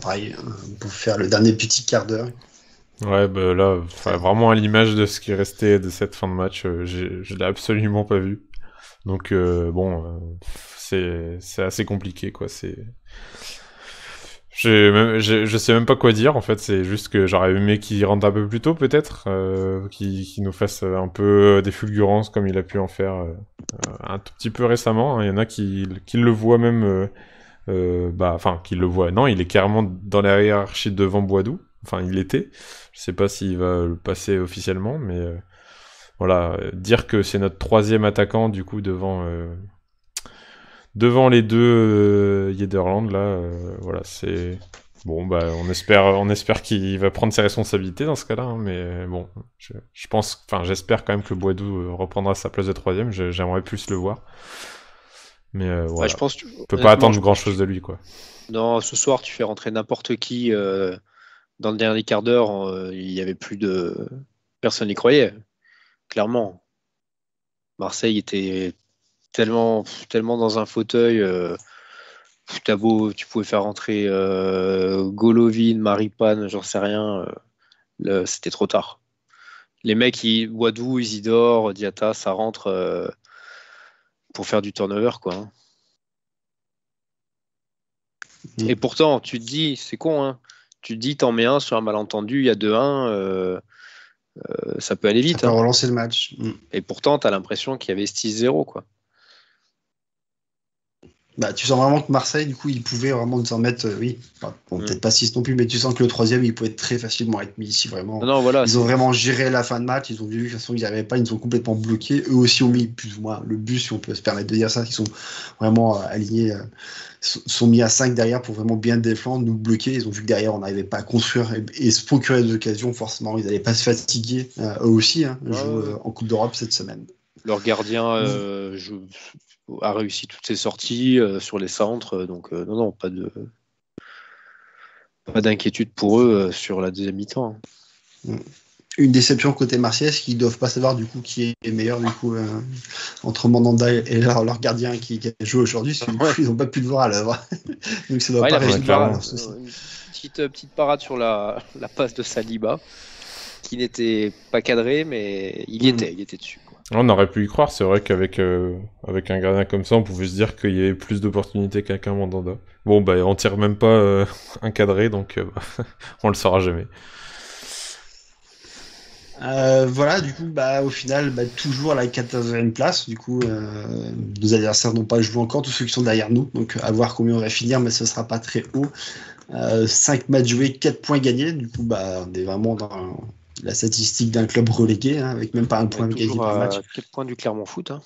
S5: pareil, pour faire le dernier petit quart d'heure.
S6: Ouais, là, vraiment à l'image de ce qui restait de cette fin de match, je l'ai absolument pas vu. Donc c'est assez compliqué, quoi. Je sais même pas quoi dire, en fait. C'est juste que j'aurais aimé qu'il rentre un peu plus tôt, peut-être, qu'il nous fasse un peu des fulgurances comme il a pu en faire un tout petit peu récemment, hein. Il y en a qui le voient même, qui le voient. Non, il est carrément dans la hiérarchie devant Boadou. Enfin, il était. Je sais pas s'il va le passer officiellement, mais voilà, dire que c'est notre 3e attaquant, du coup, devant les deux Yederland, là, voilà, c'est... Bon, on espère qu'il va prendre ses responsabilités dans ce cas-là, hein, mais bon, j'espère quand même que Boadou reprendra sa place de 3e, j'aimerais plus le voir. Mais voilà,
S7: je pense
S6: on peut pas attendre grand-chose de lui, quoi.
S7: Non, ce soir, tu fais rentrer n'importe qui dans le dernier quart d'heure, il y avait plus de... Personne n'y croyait, clairement. Marseille était tellement dans un fauteuil, tu pouvais faire rentrer Golovin, Maripane, j'en sais rien, c'était trop tard. Les mecs, Boadou, Isidore, Diatta, ça rentre pour faire du turnover, quoi, hein. Et pourtant, tu te dis, c'est con, hein, tu te dis, t'en mets un sur un malentendu, il y a 2-1, ça peut aller vite.
S5: Ça peut
S7: hein.
S5: relancer le match.
S7: Et pourtant, t'as l'impression qu'il y avait 6-0, quoi.
S5: Bah, tu sens vraiment que Marseille, du coup, il pouvait vraiment nous en mettre, peut-être pas 6 non plus, mais tu sens que le 3e, il pouvait très facilement être mis ici, vraiment.
S7: Non, voilà,
S5: ils ont vraiment géré la fin de match, ils ont vu que de toute façon, ils n'arrivaient pas, ils sont complètement bloqués. Eux aussi ont mis plus ou moins le but, si on peut se permettre de dire ça, ils sont vraiment alignés, sont mis à 5 derrière pour vraiment bien défendre, nous bloquer. Ils ont vu que derrière, on n'arrivait pas à construire et se procurer des occasions, forcément, ils n'allaient pas se fatiguer, eux aussi, jouent en Coupe d'Europe cette semaine.
S7: Leur gardien a réussi toutes ses sorties sur les centres, donc non, pas d'inquiétude pour eux sur la deuxième mi-temps.
S5: Une déception côté Marseillais, qu'ils ne doivent pas savoir du coup qui est meilleur du coup entre Mandanda et leur gardien qui a joué aujourd'hui, ils n'ont pas pu le voir à l'œuvre. Donc ça ne doit pas résoudre leur souci.
S7: Une petite parade sur la passe de Saliba qui n'était pas cadrée, mais il était dessus.
S6: On aurait pu y croire, c'est vrai qu'avec un gardien comme ça, on pouvait se dire qu'il y avait plus d'opportunités qu'avec un Mandanda. Bon, on tire même pas encadré, donc on le saura jamais.
S5: Voilà, du coup, au final, toujours à la 14e place. Du coup, nos adversaires n'ont pas joué encore, tous ceux qui sont derrière nous. Donc, à voir combien on va finir, mais ce ne sera pas très haut. 5 matchs joués, 4 points gagnés. Du coup, on est vraiment dans la statistique d'un club relégué, avec même pas un point gagné par match.
S7: 4 points du Clermont Foot. Hein.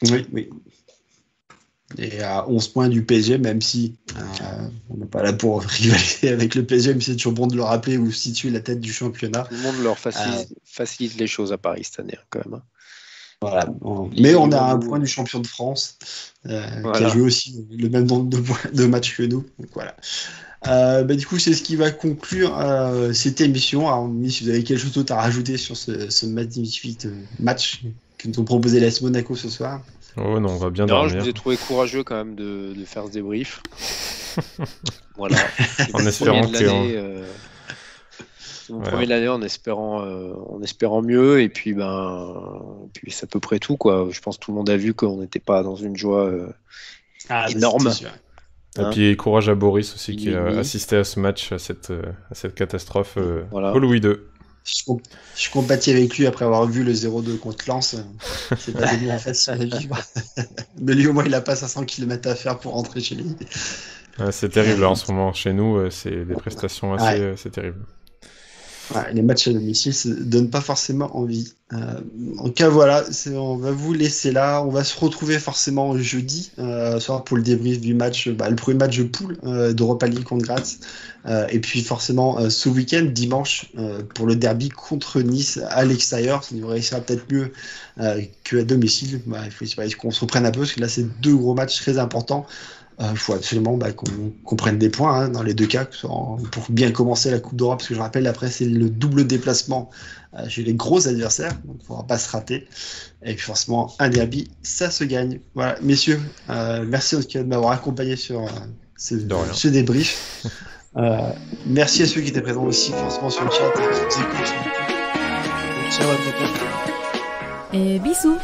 S5: Oui. Et à 11 points du PSG, même si on n'est pas là pour rivaliser avec le PSG, mais c'est toujours bon de le rappeler ou situer la tête du championnat.
S7: Tout le monde leur facilite les choses à Paris cette année, quand même.
S5: Voilà. Mais on a un point du champion de France qui a joué aussi le même nombre de matchs que nous. Donc voilà. Du coup, c'est ce qui va conclure cette émission. Alors, si vous avez quelque chose d'autre à rajouter sur ce magnifique match que nous ont proposé l'AS Monaco ce soir.
S6: Oh non, on va bien dormir.
S7: Je vous ai trouvé courageux quand même de faire ce débrief. Voilà.
S6: En espérant que...
S7: C'est mon premier de l'année en espérant mieux, et puis puis c'est à peu près tout, quoi. Je pense que tout le monde a vu qu'on n'était pas dans une joie énorme.
S6: Et puis courage à Boris aussi qui a assisté à ce match, à cette catastrophe au Louis II.
S5: Je compatis avec lui après avoir vu le 0-2 contre Lens. C'est pas des moments faciles à vivre. Mais lui, au moins, il a pas 500 km à faire pour rentrer chez lui.
S6: C'est terrible en ce moment. Chez nous, c'est des prestations assez... c'est terrible.
S5: Les matchs à domicile ne donnent pas forcément envie. En tout cas, voilà, on va vous laisser là. On va se retrouver forcément jeudi soir pour le débrief du match, le premier match de poule d'Europa League contre Graz. Et puis forcément ce week-end, dimanche, pour le derby contre Nice à l'extérieur. Ça nous réussira peut-être mieux qu'à domicile. Il faut qu'on se reprenne un peu, parce que là, c'est 2 gros matchs très importants. Il faut absolument qu'on prenne des points dans les 2 cas pour bien commencer la Coupe d'Europe, parce que je rappelle, après c'est le double déplacement chez les gros adversaires, donc il ne faudra pas se rater. Et puis forcément, un derby, ça se gagne. Voilà, messieurs, merci en tout cas de m'avoir accompagné sur ce débrief. Merci à ceux qui étaient présents aussi, forcément sur le chat. Ciao à tous.
S4: et bisous.